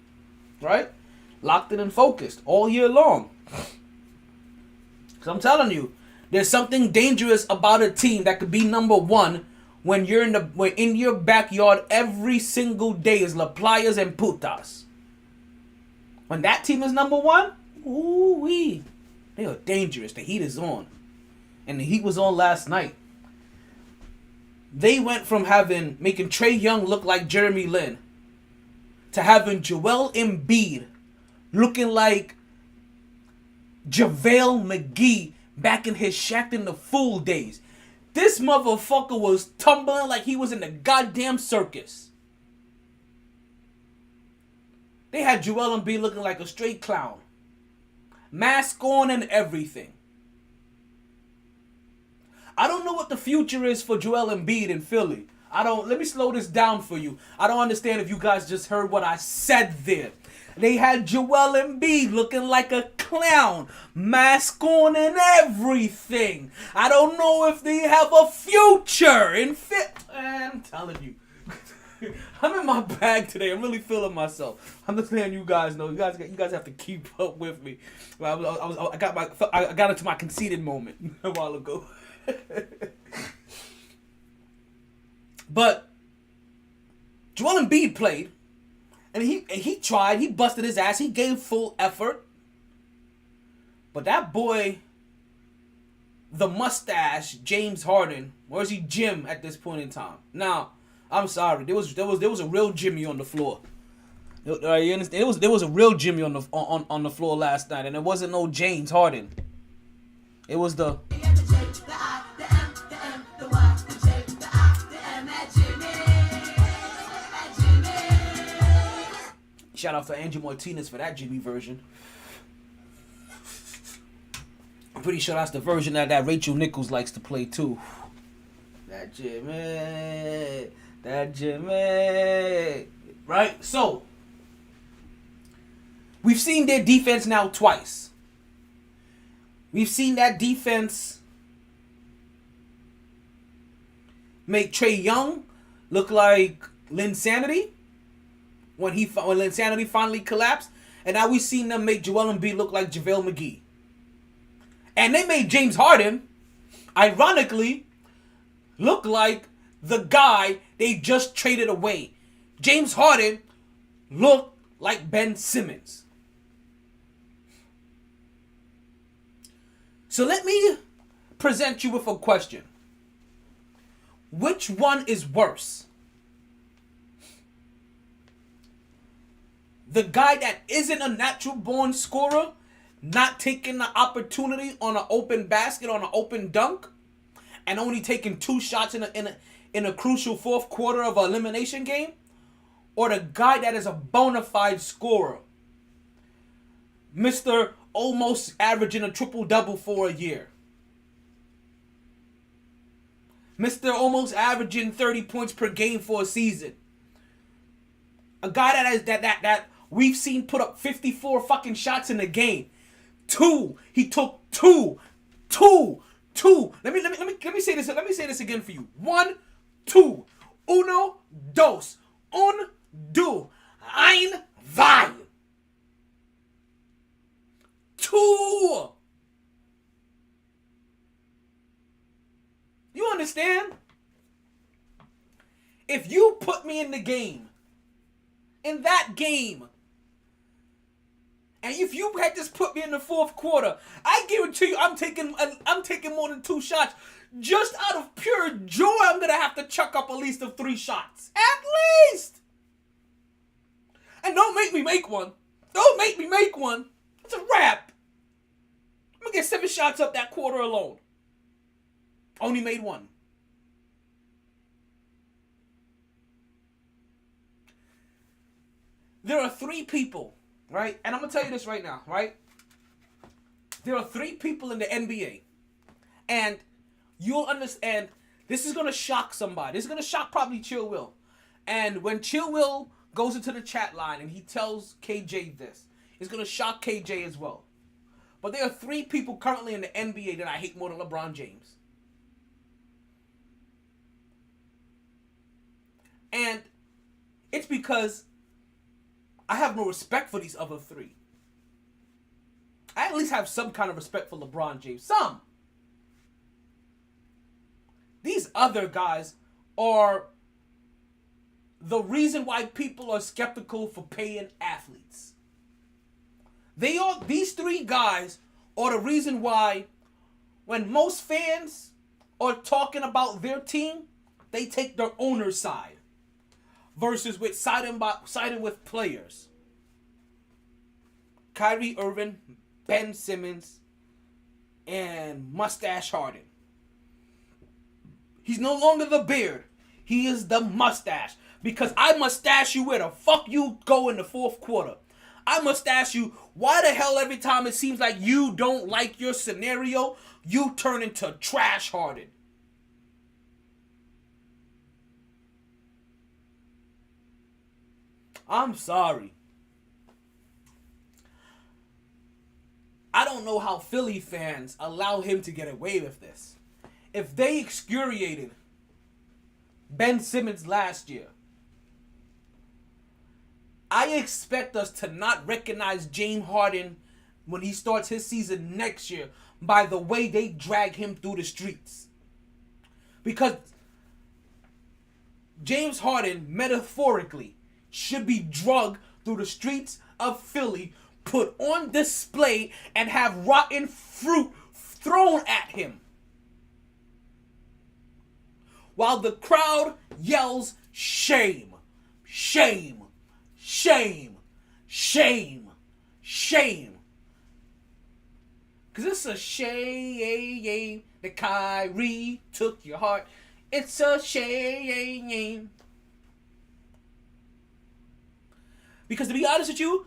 Right? Locked in and focused all year long. So I'm telling you, there's something dangerous about a team that could be number 1 when you're in your backyard every single day is La Playas and Putas. When that team is number 1, ooh-wee, they are dangerous. The heat is on. And the heat was on last night. They went from making Trae Young look like Jeremy Lin to having Joel Embiid looking like JaVale McGee back in his Shaq in the Fool days. This motherfucker was tumbling like he was in the goddamn circus. They had Joel Embiid looking like a straight clown. Mask on and everything. I don't know what the future is for Joel Embiid in Philly. Let me slow this down for you. I don't understand if you guys just heard what I said there. They had Joel Embiid looking like a clown, mask on and everything. I don't know if they have a future in I'm telling you. I'm in my bag today. I'm really feeling myself. I'm just letting you guys know. You guys have to keep up with me. I got into my conceited moment a while ago. But Joel Embiid played, and he tried. He busted his ass. He gave full effort. But that boy the mustache James Harden, or is he Jim at this point in time? Now, I'm sorry, there was a real Jimmy on the floor. You understand? There was a real Jimmy on the floor last night, and it wasn't no James Harden. It was the shout out to Andrew Martinez for that Jimmy version. I'm pretty sure that's the version that Rachel Nichols likes to play too. That Jimmy. Right? So, we've seen their defense now twice. We've seen that defense make Trae Young look like Linsanity when Linsanity finally collapsed. And now we've seen them make Joel Embiid look like JaVale McGee. And they made James Harden, ironically, look like the guy they just traded away. James Harden looked like Ben Simmons. So let me present you with a question. Which one is worse? The guy that isn't a natural born scorer, not taking the opportunity on an open basket, on an open dunk, and only taking 2 shots in a crucial fourth quarter of an elimination game? Or the guy that is a bona fide scorer, Mr. almost averaging a triple-double for a year, Mr. almost averaging 30 points per game for a season, a guy that we've seen put up 54 fucking shots in a game. He took two. Let me say this. Let me say this again for you. 1, 2. Uno, dos. Un, du. Ein, zwei. 2. You understand? If you put me in the game, in that game, and if you had just put me in the fourth quarter, I guarantee you I'm taking more than 2 shots. Just out of pure joy, I'm going to have to chuck up at least of 3 shots. At least! And don't make me make one. It's a wrap. I'm going to get 7 shots up that quarter alone. Only made 1. There are 3 people, right? And I'm going to tell you this right now, right? There are 3 people in the NBA. And you'll understand, this is going to shock somebody. This is going to shock probably Chill Will. And when Chill Will goes into the chat line and he tells KJ this, it's going to shock KJ as well. But there are 3 people currently in the NBA that I hate more than LeBron James. And it's because I have no respect for these other 3. I at least have some kind of respect for LeBron James. Some. These other guys are the reason why people are skeptical for paying athletes. These 3 guys are the reason why when most fans are talking about their team, they take their owner's side versus with siding with players. Kyrie Irving, Ben Simmons, and Mustache Harden. He's no longer the beard. He is the mustache. Because I mustache you where the fuck you go in the fourth quarter. I mustache you. Why the hell every time it seems like you don't like your scenario, you turn into trash Harden? I'm sorry. I don't know how Philly fans allow him to get away with this. If they excoriated Ben Simmons last year, I expect us to not recognize James Harden when he starts his season next year by the way they drag him through the streets. Because James Harden, metaphorically, should be drugged through the streets of Philly, put on display, and have rotten fruit thrown at him. while the crowd yells shame, shame, shame, shame, shame. Because it's a shame that Kyrie took your heart. It's a shame. Because to be honest with you,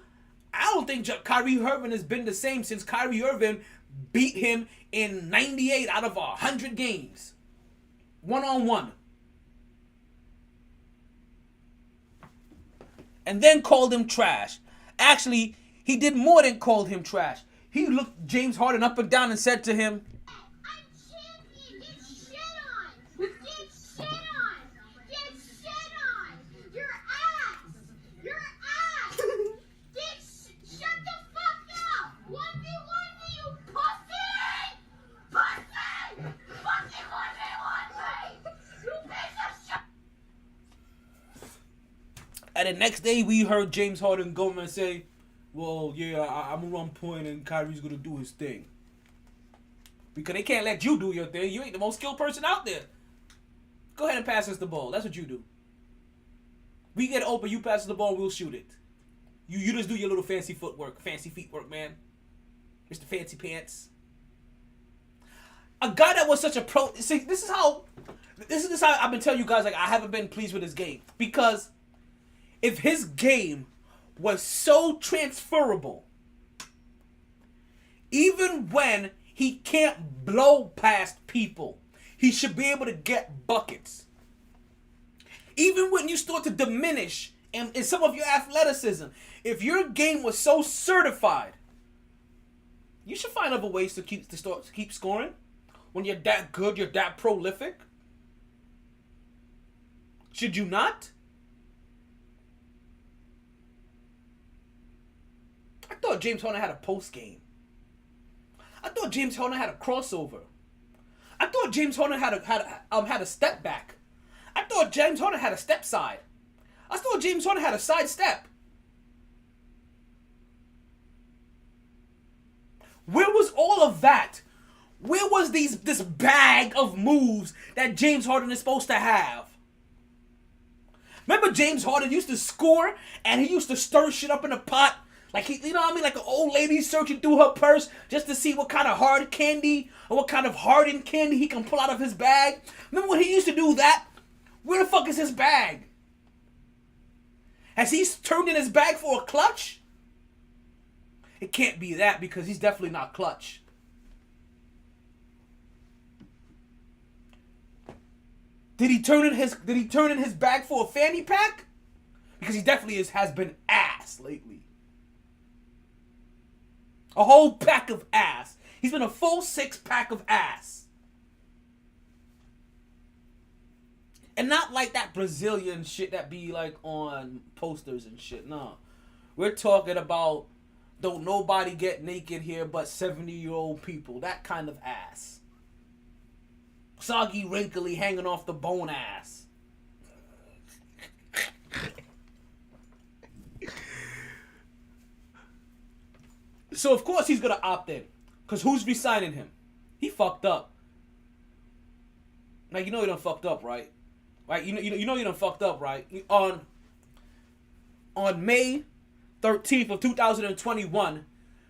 I don't think Kyrie Irving has been the same since Kyrie Irving beat him in 98 out of 100 games. One-on-one. And then called him trash. Actually, he did more than called him trash. He looked James Harden up and down and said to him, I'm champion! Get shit on! Get shit on! Get shit on! Your ass! Your ass! Shut the fuck up! 1v1 you pussy! Pussy! Fucking 1v1 you piece of shit! And the next day we heard James Harden go and say, well, yeah, I'm going to run point and Kyrie's going to do his thing. Because they can't let you do your thing. You ain't the most skilled person out there. Go ahead and pass us the ball. That's what you do. We get open, you pass us the ball, we'll shoot it. You just do your little fancy footwork, fancy feet work, man. Mr. Fancy Pants. A guy that was such a pro... See, this is how I've been telling you guys, like, I haven't been pleased with his game. Because if his game was so transferable, even when he can't blow past people, he should be able to get buckets. Even when you start to diminish in some of your athleticism, if your game was so certified, you should find other ways to keep scoring. When you're that good, you're that prolific. Should you not? I thought James Harden had a post game. I thought James Harden had a crossover. I thought James Harden had a step back. I thought James Harden had a step side. I thought James Harden had a side step. Where was all of that? Where was this bag of moves that James Harden is supposed to have? Remember James Harden used to score and he used to stir shit up in a pot? Like, you know what I mean? Like an old lady searching through her purse just to see what kind of hard candy or what kind of hardened candy he can pull out of his bag. Remember when he used to do that? Where the fuck is his bag? Has he turned in his bag for a clutch? It can't be that because he's definitely not clutch. Did he turn in his bag for a fanny pack? Because he definitely has been ass lately. A whole pack of ass. He's been a full 6-pack of ass. And not like that Brazilian shit that be like on posters and shit. No. We're talking about don't nobody get naked here but 70-year-old people. That kind of ass. Soggy, wrinkly, hanging off the bone ass. So, of course, he's going to opt in. Because who's re-signing him? He fucked up. Like, you know he done fucked up, right? Right? You know he done fucked up, right? On May 13th of 2021,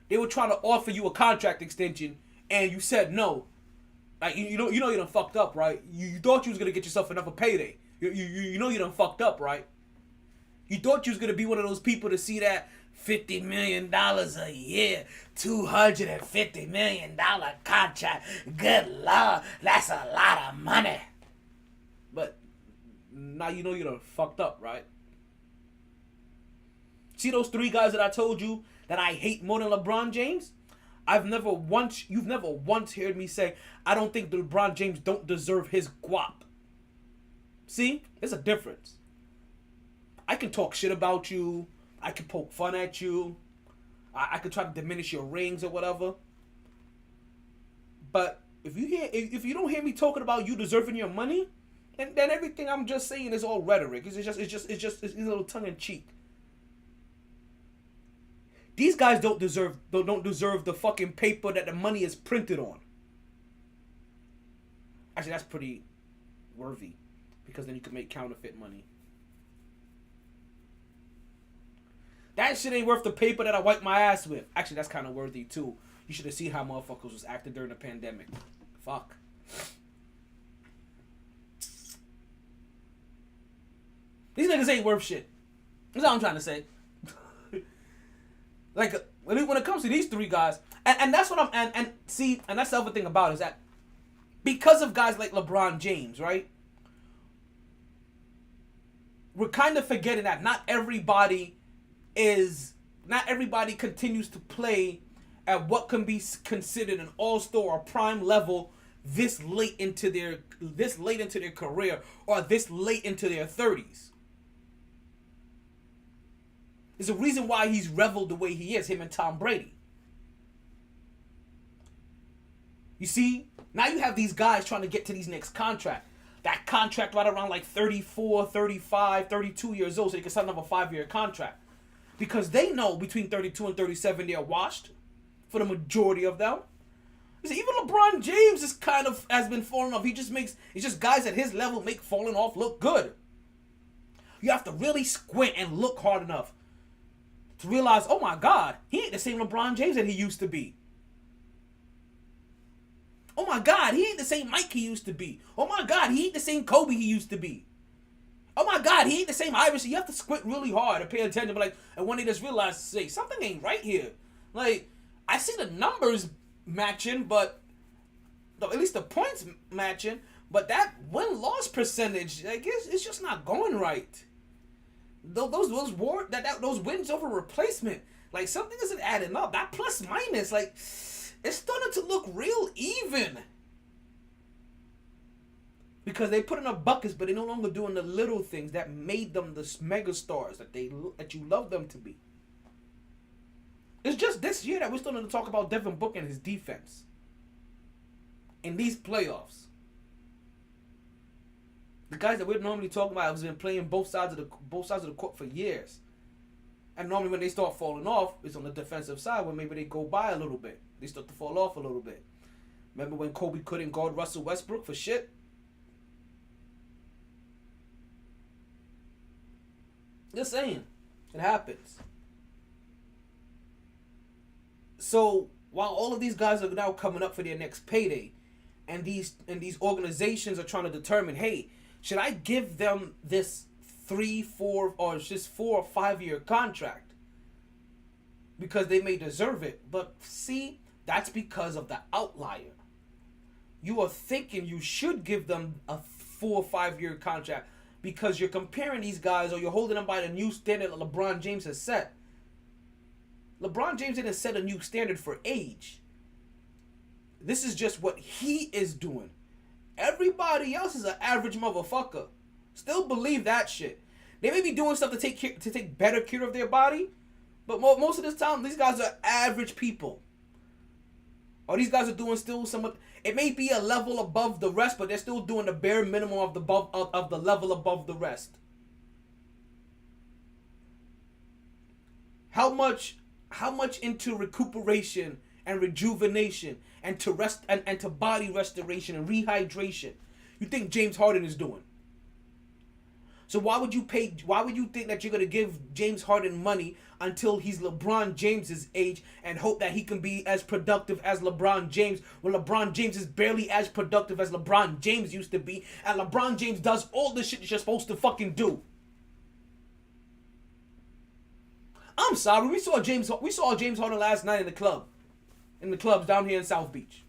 they were trying to offer you a contract extension, and you said no. Like, you know you done fucked up, right? You thought you was going to get yourself another payday. You know you done fucked up, right? You thought you was going to be one of those people to see that $50 million a year, $250 million contract. Good Lord, that's a lot of money. But now you know you done fucked up, right? See those 3 guys that I told you that I hate more than LeBron James? You've never once heard me say, I don't think LeBron James don't deserve his guap. See? There's a difference. I can talk shit about you. I can poke fun at you. I can try to diminish your rings or whatever. But if you don't hear me talking about you deserving your money, then everything I'm just saying is all rhetoric. It's just a little tongue in cheek. These guys don't deserve the fucking paper that the money is printed on. Actually, that's pretty worthy. because then you can make counterfeit money. That shit ain't worth the paper that I wipe my ass with. Actually, that's kind of worthy too. You should have seen how motherfuckers was acting during the pandemic. Fuck. These niggas ain't worth shit. That's all I'm trying to say. Like, when it comes to these three guys, and that's what and that's the other thing about it, is that because of guys like LeBron James, right? We're kind of forgetting that not everybody continues to play at what can be considered an all-star or prime level this late into their career or this late into their 30s. There's a reason why he's reveled the way he is, him and Tom Brady. You see, now you have these guys trying to get to these next contract. That contract right around like 34, 35, 32 years old so they can sign up a 5-year contract. Because they know between 32 and 37 they're washed for the majority of them. You see, even LeBron James has been falling off. It's just guys at his level make falling off look good. You have to really squint and look hard enough to realize, oh my God, he ain't the same LeBron James that he used to be. Oh my God, he ain't the same Mike he used to be. Oh my God, he ain't the same Kobe he used to be. Oh my God, he ain't the same Iverson. You have to squint really hard and pay attention. But and when they just realize, say, something ain't right here. Like, I see the numbers matching, but at least the points matching. But that win-loss percentage, like, it's just not going right. Those wins over replacement, like, something isn't adding up. That plus minus, like, it's starting to look real even. Because they put in up buckets, but they're no longer doing the little things that made them the mega stars that you love them to be. It's just this year that we're starting to talk about Devin Booker and his defense in these playoffs. The guys that we're normally talking about have been playing both sides of the court for years. And normally when they start falling off, it's on the defensive side where maybe they go by a little bit. They start to fall off a little bit. Remember when Kobe couldn't guard Russell Westbrook for shit? Just saying. It happens. So, while all of these guys are now coming up for their next payday, and these organizations are trying to determine, hey, should I give them this 3, 4, or just 4 or 5 year contract? Because they may deserve it. But see, that's because of the outlier. You are thinking you should give them a 4 or 5 year contract because you're comparing these guys or you're holding them by the new standard that LeBron James has set. LeBron James didn't set a new standard for age. This is just what he is doing. Everybody else is an average motherfucker. Still believe that shit. They may be doing stuff to take better care of their body, but most of this time, these guys are average people. Or these guys are doing still somewhat. It may be a level above the rest, but they're still doing the bare minimum of the level above the rest. How much into recuperation and rejuvenation and to rest and to body restoration and rehydration you think James Harden is doing? So why would you think that you're going to give James Harden money until he's LeBron James's age and hope that he can be as productive as LeBron James when LeBron James is barely as productive as LeBron James used to be, and LeBron James does all the shit that you're supposed to fucking do? I'm sorry, we saw James Harden last night in the clubs down here in South Beach.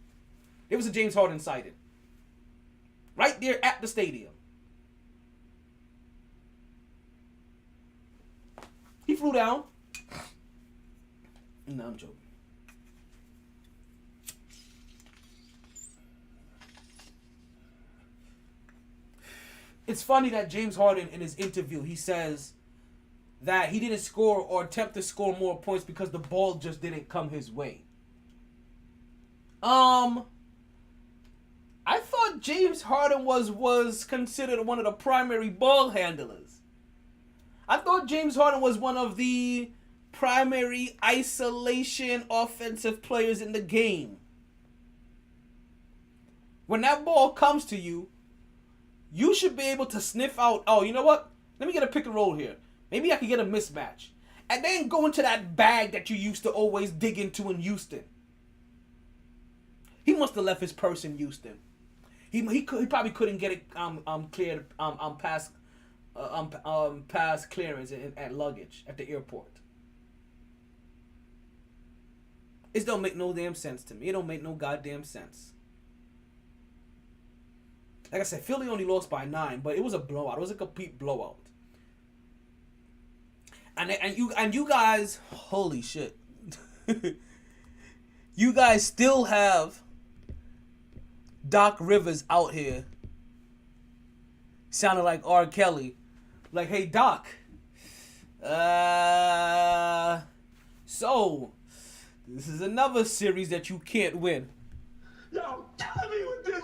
There was a James Harden sighting right there at the stadium. He flew down. No, I'm joking. It's funny that James Harden, in his interview, he says that he didn't score or attempt to score more points because the ball just didn't come his way. I thought James Harden was considered one of the primary ball handlers. I thought James Harden was one of the primary isolation offensive players in the game. When that ball comes to you, you should be able to sniff out, oh, you know what? Let me get a pick and roll here. Maybe I can get a mismatch. And then go into that bag that you used to always dig into in Houston. He must have left his purse in Houston. He probably couldn't get it cleared past clearance at luggage at the airport. It don't make no damn sense to me. It don't make no goddamn sense. Like I said, Philly only lost by 9, but it was a blowout. It was a complete blowout. And you guys, holy shit. You guys still have Doc Rivers out here sounding like R. Kelly. Like, hey, Doc. So, this is another series that you can't win. Yo, kill me with this.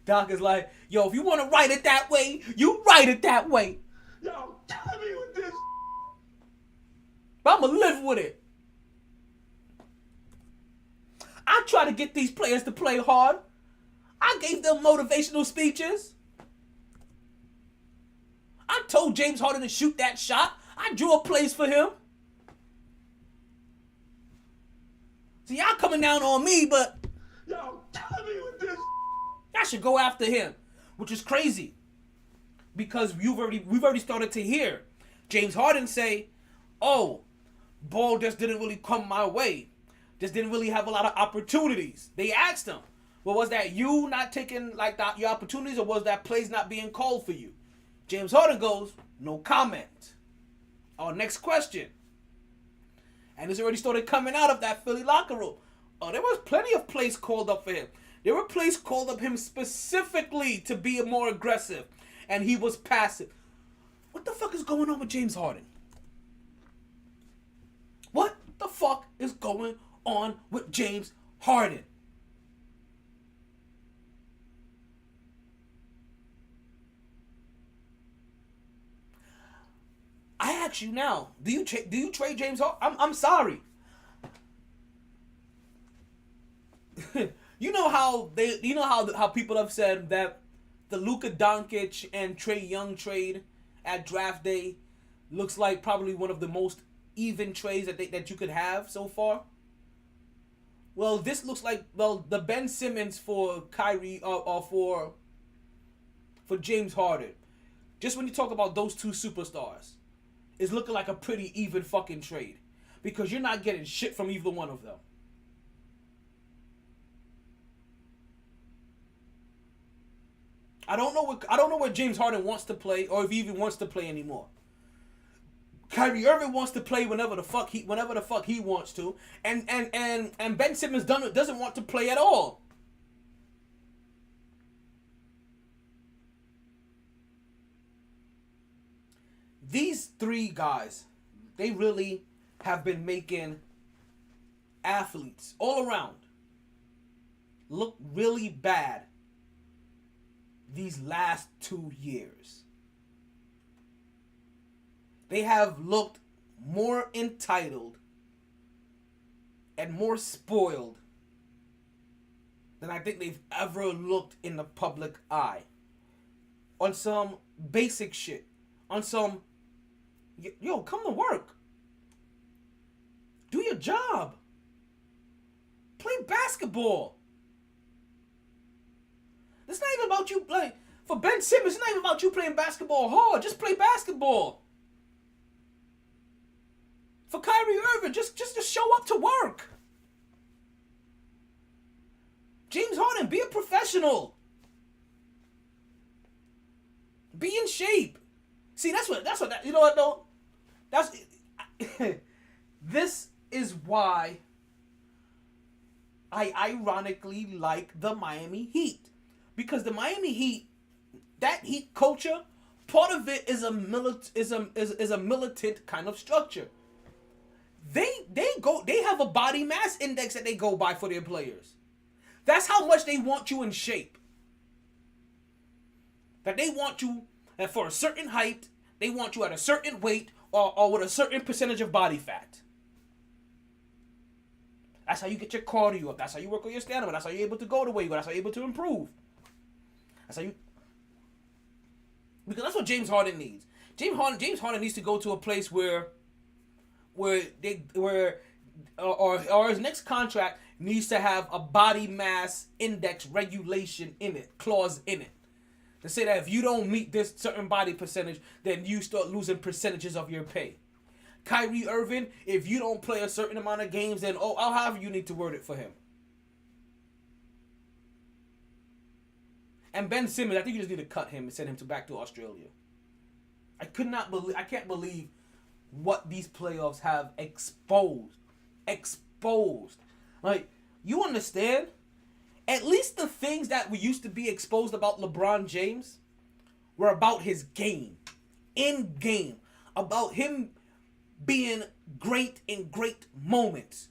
Doc is like, yo, if you want to write it that way, you write it that way. Yo, kill me with this. But I'm going to live with it. I try to get these players to play hard. I gave them motivational speeches. I told James Harden to shoot that shot. I drew up plays for him. So y'all coming down on me, but Yo, kill me with this. I should go after him, which is crazy because we've already started to hear James Harden say, "Oh, ball just didn't really come my way. Just didn't really have a lot of opportunities." They asked him, "Well, was that you not taking your opportunities, or was that plays not being called for you?" James Harden goes, "No comment." Our next question, and it's already started coming out of that Philly locker room. Oh, there was plenty of plays called up for him. There were plays called up him specifically to be more aggressive, and he was passive. What the fuck is going on with James Harden? What the fuck is going on with James Harden? I ask you now, do you trade James Harden? I'm sorry. You know how people have said that the Luka Doncic and Trae Young trade at draft day looks like probably one of the most even trades that you could have so far. Well, this looks like the Ben Simmons for Kyrie or for James Harden. Just when you talk about those two superstars, it's looking like a pretty even fucking trade because you're not getting shit from either one of them. I don't know where James Harden wants to play, or if he even wants to play anymore. Kyrie Irving wants to play whenever the fuck he wants to, and Ben Simmons doesn't want to play at all. These three guys, they really have been making athletes all around look really bad these last 2 years. They have looked more entitled and more spoiled than I think they've ever looked in the public eye. On some basic shit. On some, yo, come to work. Do your job. Play basketball. It's not even about you playing. For Ben Simmons, it's not even about you playing basketball hard. Just play basketball. For Kyrie Irving, just to show up to work. James Harden, be a professional. Be in shape. See, that's what you know what though? This is why I ironically like the Miami Heat. Because the Miami Heat, that Heat culture, part of it is a militant kind of structure. They have a body mass index that they go by for their players. That's how much they want you in shape. That they want you, and for a certain height, they want you at a certain weight or with a certain percentage of body fat. That's how you get your cardio up. That's how you work on your stamina. That's how you're able to go the way you go. That's how you're able to improve. That's how you... Because that's what James Harden needs. James Harden needs to go to a place where his next contract needs to have a body mass index regulation in it, clause in it. To say that if you don't meet this certain body percentage, then you start losing percentages of your pay. Kyrie Irving, if you don't play a certain amount of games, then however you need to word it for him. And Ben Simmons, I think you just need to cut him and send him back to Australia. I can't believe what these playoffs have exposed. Like, you understand? At least the things that we used to be exposed about LeBron James were about his game. In game. About him being great in great moments.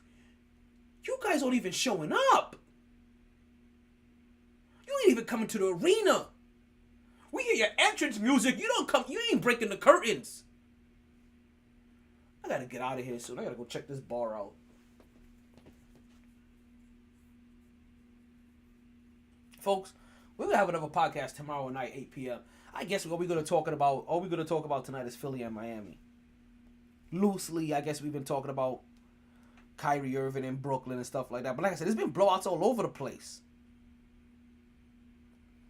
You guys aren't even showing up. You ain't even coming to the arena. We hear your entrance music. You ain't breaking the curtains. I gotta get out of here soon. I gotta go check this bar out. Folks, we're gonna have another podcast tomorrow night, 8 p.m. I guess all we're gonna talk about tonight is Philly and Miami. Loosely, I guess we've been talking about Kyrie Irving in Brooklyn and stuff like that. But like I said, there's been blowouts all over the place.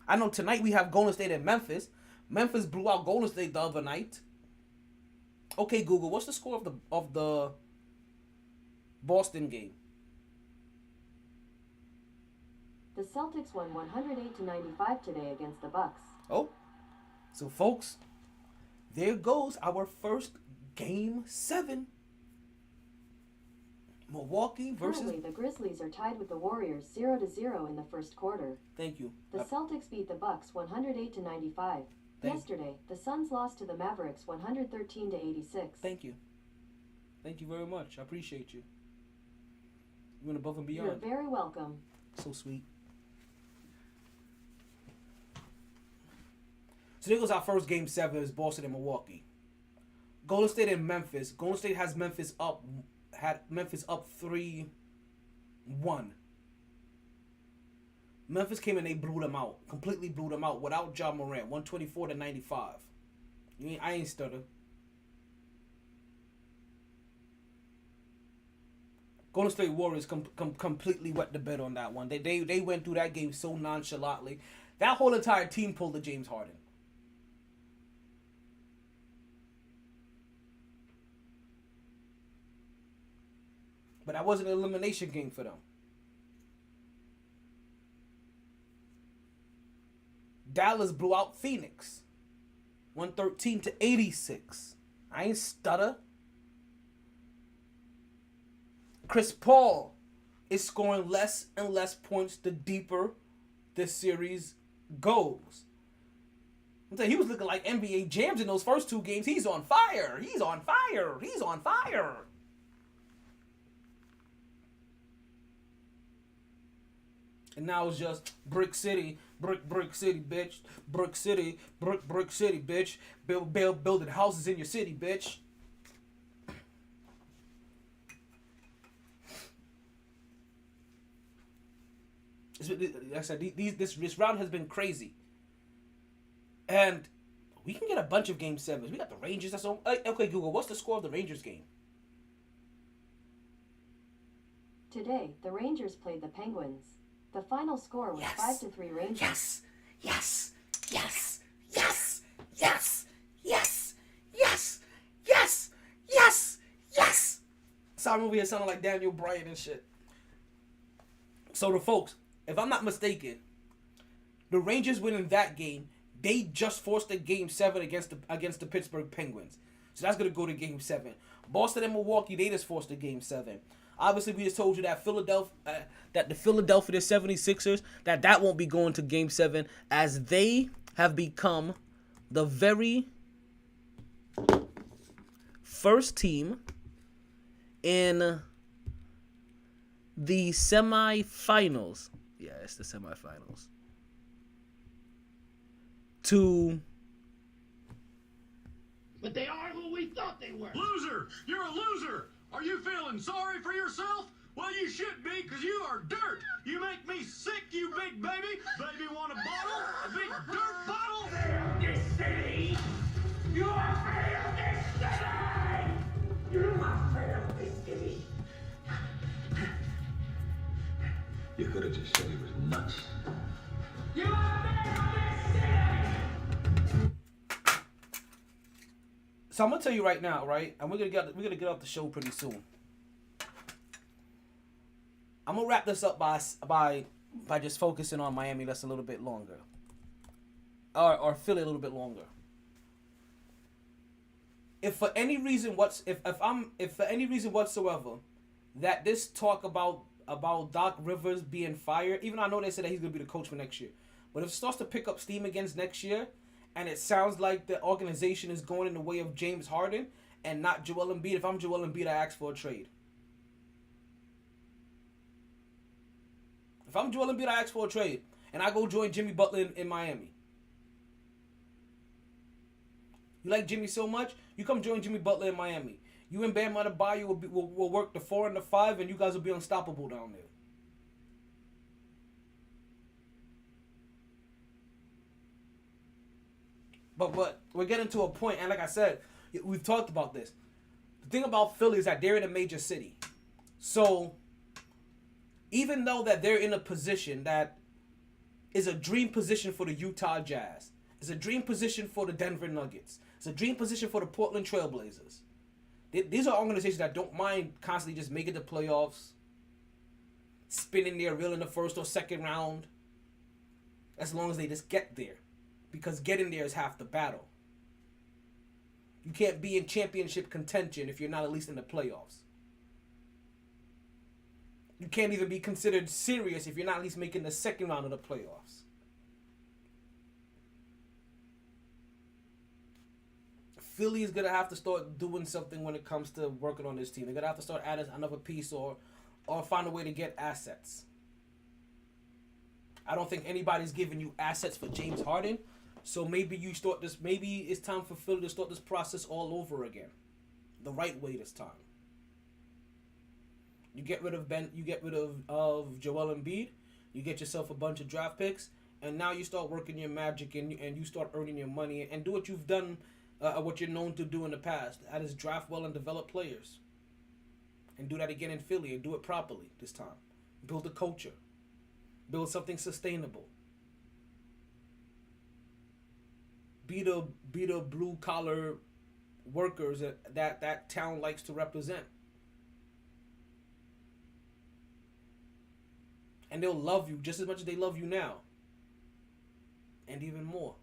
I know tonight we have Golden State and Memphis. Memphis blew out Golden State the other night. Okay, Google, what's the score of the Boston game? The Celtics won 108-95 today against the Bucks. Oh, so folks, there goes our first Game 7. Milwaukee versus... Currently, the Grizzlies are tied with the Warriors 0-0 in the first quarter. Thank you. The Celtics beat the Bucks 108-95. Yesterday, the Suns lost to the Mavericks 113-86. Thank you. Thank you very much. I appreciate you. You went above and beyond. You're very welcome. So sweet. So there goes our first Game 7 is Boston and Milwaukee. Golden State and Memphis. Golden State has Memphis up 3-1. Memphis came and they blew them out. Completely blew them out without Ja Morant. 124-95. I ain't stutter. Golden State Warriors completely wet the bed on that one. They went through that game so nonchalantly. That whole entire team pulled the James Harden. But that wasn't an elimination game for them. Dallas blew out Phoenix. 113-86. I ain't stutter. Chris Paul is scoring less and less points the deeper this series goes. I'm telling you, he was looking like NBA Jams in those first two games. He's on fire. He's on fire. He's on fire. And now it's just Brick City, Brick City, bitch. Brick City, Brick City, bitch. Building houses in your city, bitch. Like I said, this round has been crazy. And we can get a bunch of Game 7s. We got the Rangers. That's all. Okay, Google, what's the score of the Rangers game? Today, the Rangers played the Penguins. The final score was 5-3 Rangers. Yes, yes, yes, yes, yes, yes, yes, yes, yes, yes. Sorry, I'm over here sounding like Daniel Bryan and shit. So the folks, if I'm not mistaken, the Rangers winning that game, they just forced a Game 7 against the Pittsburgh Penguins. So that's gonna go to Game 7. Boston and Milwaukee, they just forced a Game 7. Obviously, we just told you that the Philadelphia 76ers, that won't be going to Game 7 as they have become the very first team in the semifinals. Yeah, it's the semifinals. But they are who we thought they were. Loser! You're a loser! Are you feeling sorry for yourself? Well, you should be, because you are dirt. You make me sick, you big baby. Baby want a bottle? A big dirt bottle? Fail this city! You have failed this city! You have failed this city! You could have just said he was nuts. You have failed this city! So I'm gonna tell you right now, right? And we're gonna get off the show pretty soon. I'm gonna wrap this up by just focusing on Miami just a little bit longer, or Philly a little bit longer. If for any reason whatsoever that this talk about Doc Rivers being fired, even though I know they said that he's gonna be the coach for next year, but if it starts to pick up steam against next year, and it sounds like the organization is going in the way of James Harden and not Joel Embiid, if I'm Joel Embiid, I ask for a trade. If I'm Joel Embiid, I ask for a trade, and I go join Jimmy Butler in Miami. You like Jimmy so much, you come join Jimmy Butler in Miami. You and Bam Adebayo will work the 4 and the 5, and you guys will be unstoppable down there. But we're getting to a point, and like I said, we've talked about this. The thing about Philly is that they're in a major city. So, even though that they're in a position that is a dream position for the Utah Jazz, it's a dream position for the Denver Nuggets, it's a dream position for the Portland Trailblazers. These are organizations that don't mind constantly just making the playoffs, spinning their reel in the first or second round, as long as they just get there. Because getting there is half the battle. You can't be in championship contention if you're not at least in the playoffs. You can't even be considered serious if you're not at least making the second round of the playoffs. Philly is going to have to start doing something when it comes to working on this team. They're going to have to start adding another piece or find a way to get assets. I don't think anybody's giving you assets for James Harden. So maybe maybe it's time for Philly to start this process all over again. The right way this time. You get rid of Joel Embiid, you get yourself a bunch of draft picks, and now you start working your magic and you start earning your money and do what you've done, what you're known to do in the past. That is draft well and develop players. And do that again in Philly and do it properly this time. Build a culture. Build something sustainable. Be the blue collar workers that town likes to represent. And they'll love you just as much as they love you now. And even more.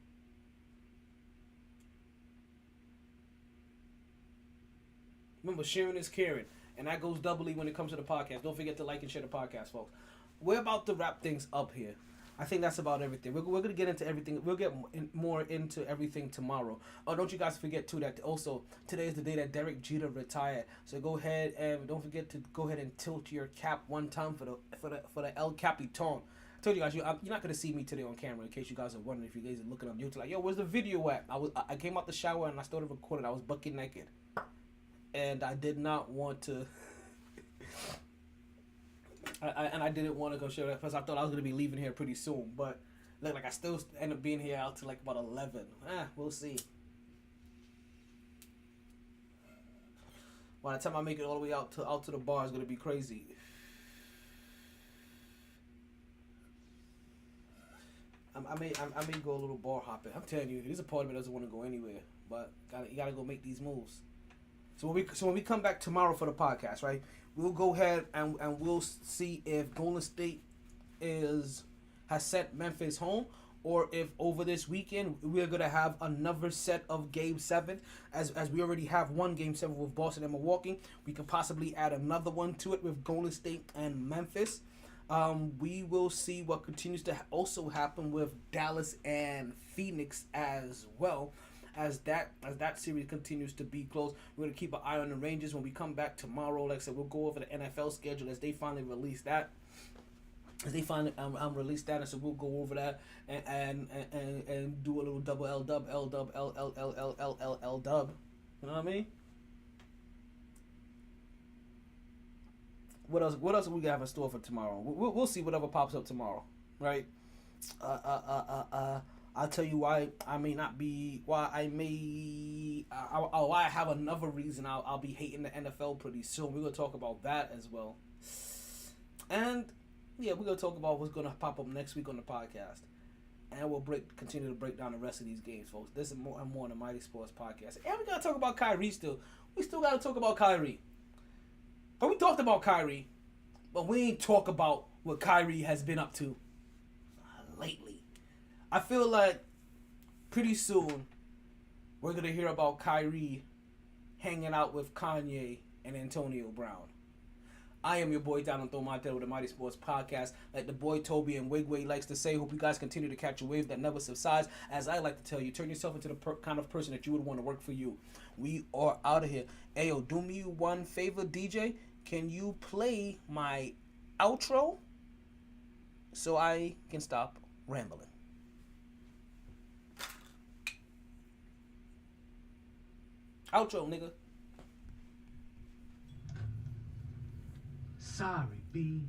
Remember, sharing is caring. And that goes doubly when it comes to the podcast. Don't forget to like and share the podcast, folks. We're about to wrap things up here. I think that's about everything. We're going to get into everything. We'll get more into everything tomorrow. Oh, don't you guys forget, too, that also today is the day that Derek Jeter retired. So go ahead and don't forget to go ahead and tilt your cap one time for the El Capitan. I told you guys, you're not going to see me today on camera in case you guys are wondering if you guys are looking on YouTube. Like, yo, where's the video at? I came out the shower and I started recording. I was bucket naked. And I did not want to... I didn't want to go show that because I thought I was going to be leaving here pretty soon. But look, like I still end up being here out to like about 11. We'll see. By the time I make it all the way out to the bar, it's going to be crazy. I may go a little bar hopping. I'm telling you, there's a part of me that doesn't want to go anywhere. But you gotta go make these moves. So when we come back tomorrow for the podcast, right? We'll go ahead and we'll see if Golden State has sent Memphis home, or if over this weekend we're gonna have another set of Game 7, as we already have one Game 7 with Boston and Milwaukee. We can possibly add another one to it with Golden State and Memphis. We will see what continues to also happen with Dallas and Phoenix as well. As that series continues to be close, we're going to keep an eye on the Rangers. When we come back tomorrow, like I said, we'll go over the NFL schedule as they finally release that. And so we'll go over that and do a little double L dub. You know what I mean? What else? What else we got in store for tomorrow? We'll see whatever pops up tomorrow, right? I'll tell you why I may not be. Why I may. Why I have another reason. I'll be hating the NFL pretty soon. We're gonna talk about that as well, and yeah, we're gonna talk about what's gonna pop up next week on the podcast, and we'll continue to break down the rest of these games, folks. This is more and more on the MyT Sports Podcast, and we gotta talk about Kyrie still. We still gotta talk about Kyrie. But we talked about Kyrie, but we ain't talk about what Kyrie has been up to lately. I feel like pretty soon we're going to hear about Kyrie hanging out with Kanye and Antonio Brown. I am your boy Donald Tomate with the MyT Sports Podcast. Like the boy Toby and Wigway likes to say, hope you guys continue to catch a wave that never subsides. As I like to tell you, turn yourself into the kind of person that you would want to work for you. We are out of here. Ayo, do me one favor, DJ. Can you play my outro so I can stop rambling? Outro, nigga. Sorry, B.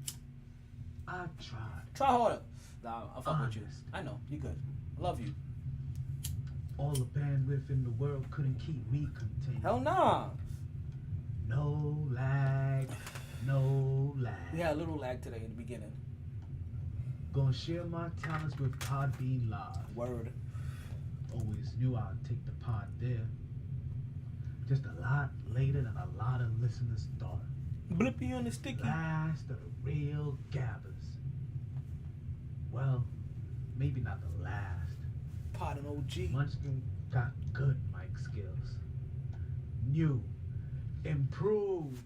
I tried. Try harder. Nah, I'll fuck with you. Honest. I know. You good. I love you. All the bandwidth in the world couldn't keep me contained. Hell nah. No lag, no lag. We had a little lag today in the beginning. Gonna share my talents with Podbean Live. Word. Always knew I'd take the pod there. Just a lot later than a lot of listeners thought. Blippy on the sticky. Last of the real gabbers. Well, maybe not the last. Pod and OG. Munchkin got good mic skills. New, improved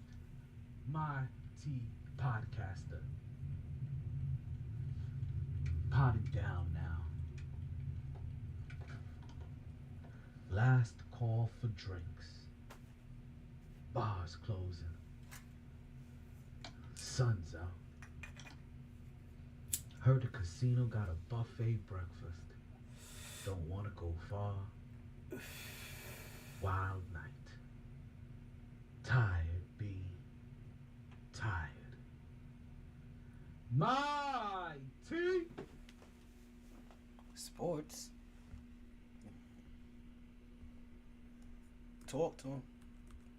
MyT Podcaster. Potting down now. Last call for drinks. Bars closing. Sun's out. Heard the casino got a buffet breakfast. Don't wanna go far. Wild night. Tired, B. Tired. MyT Sports. Talk to him.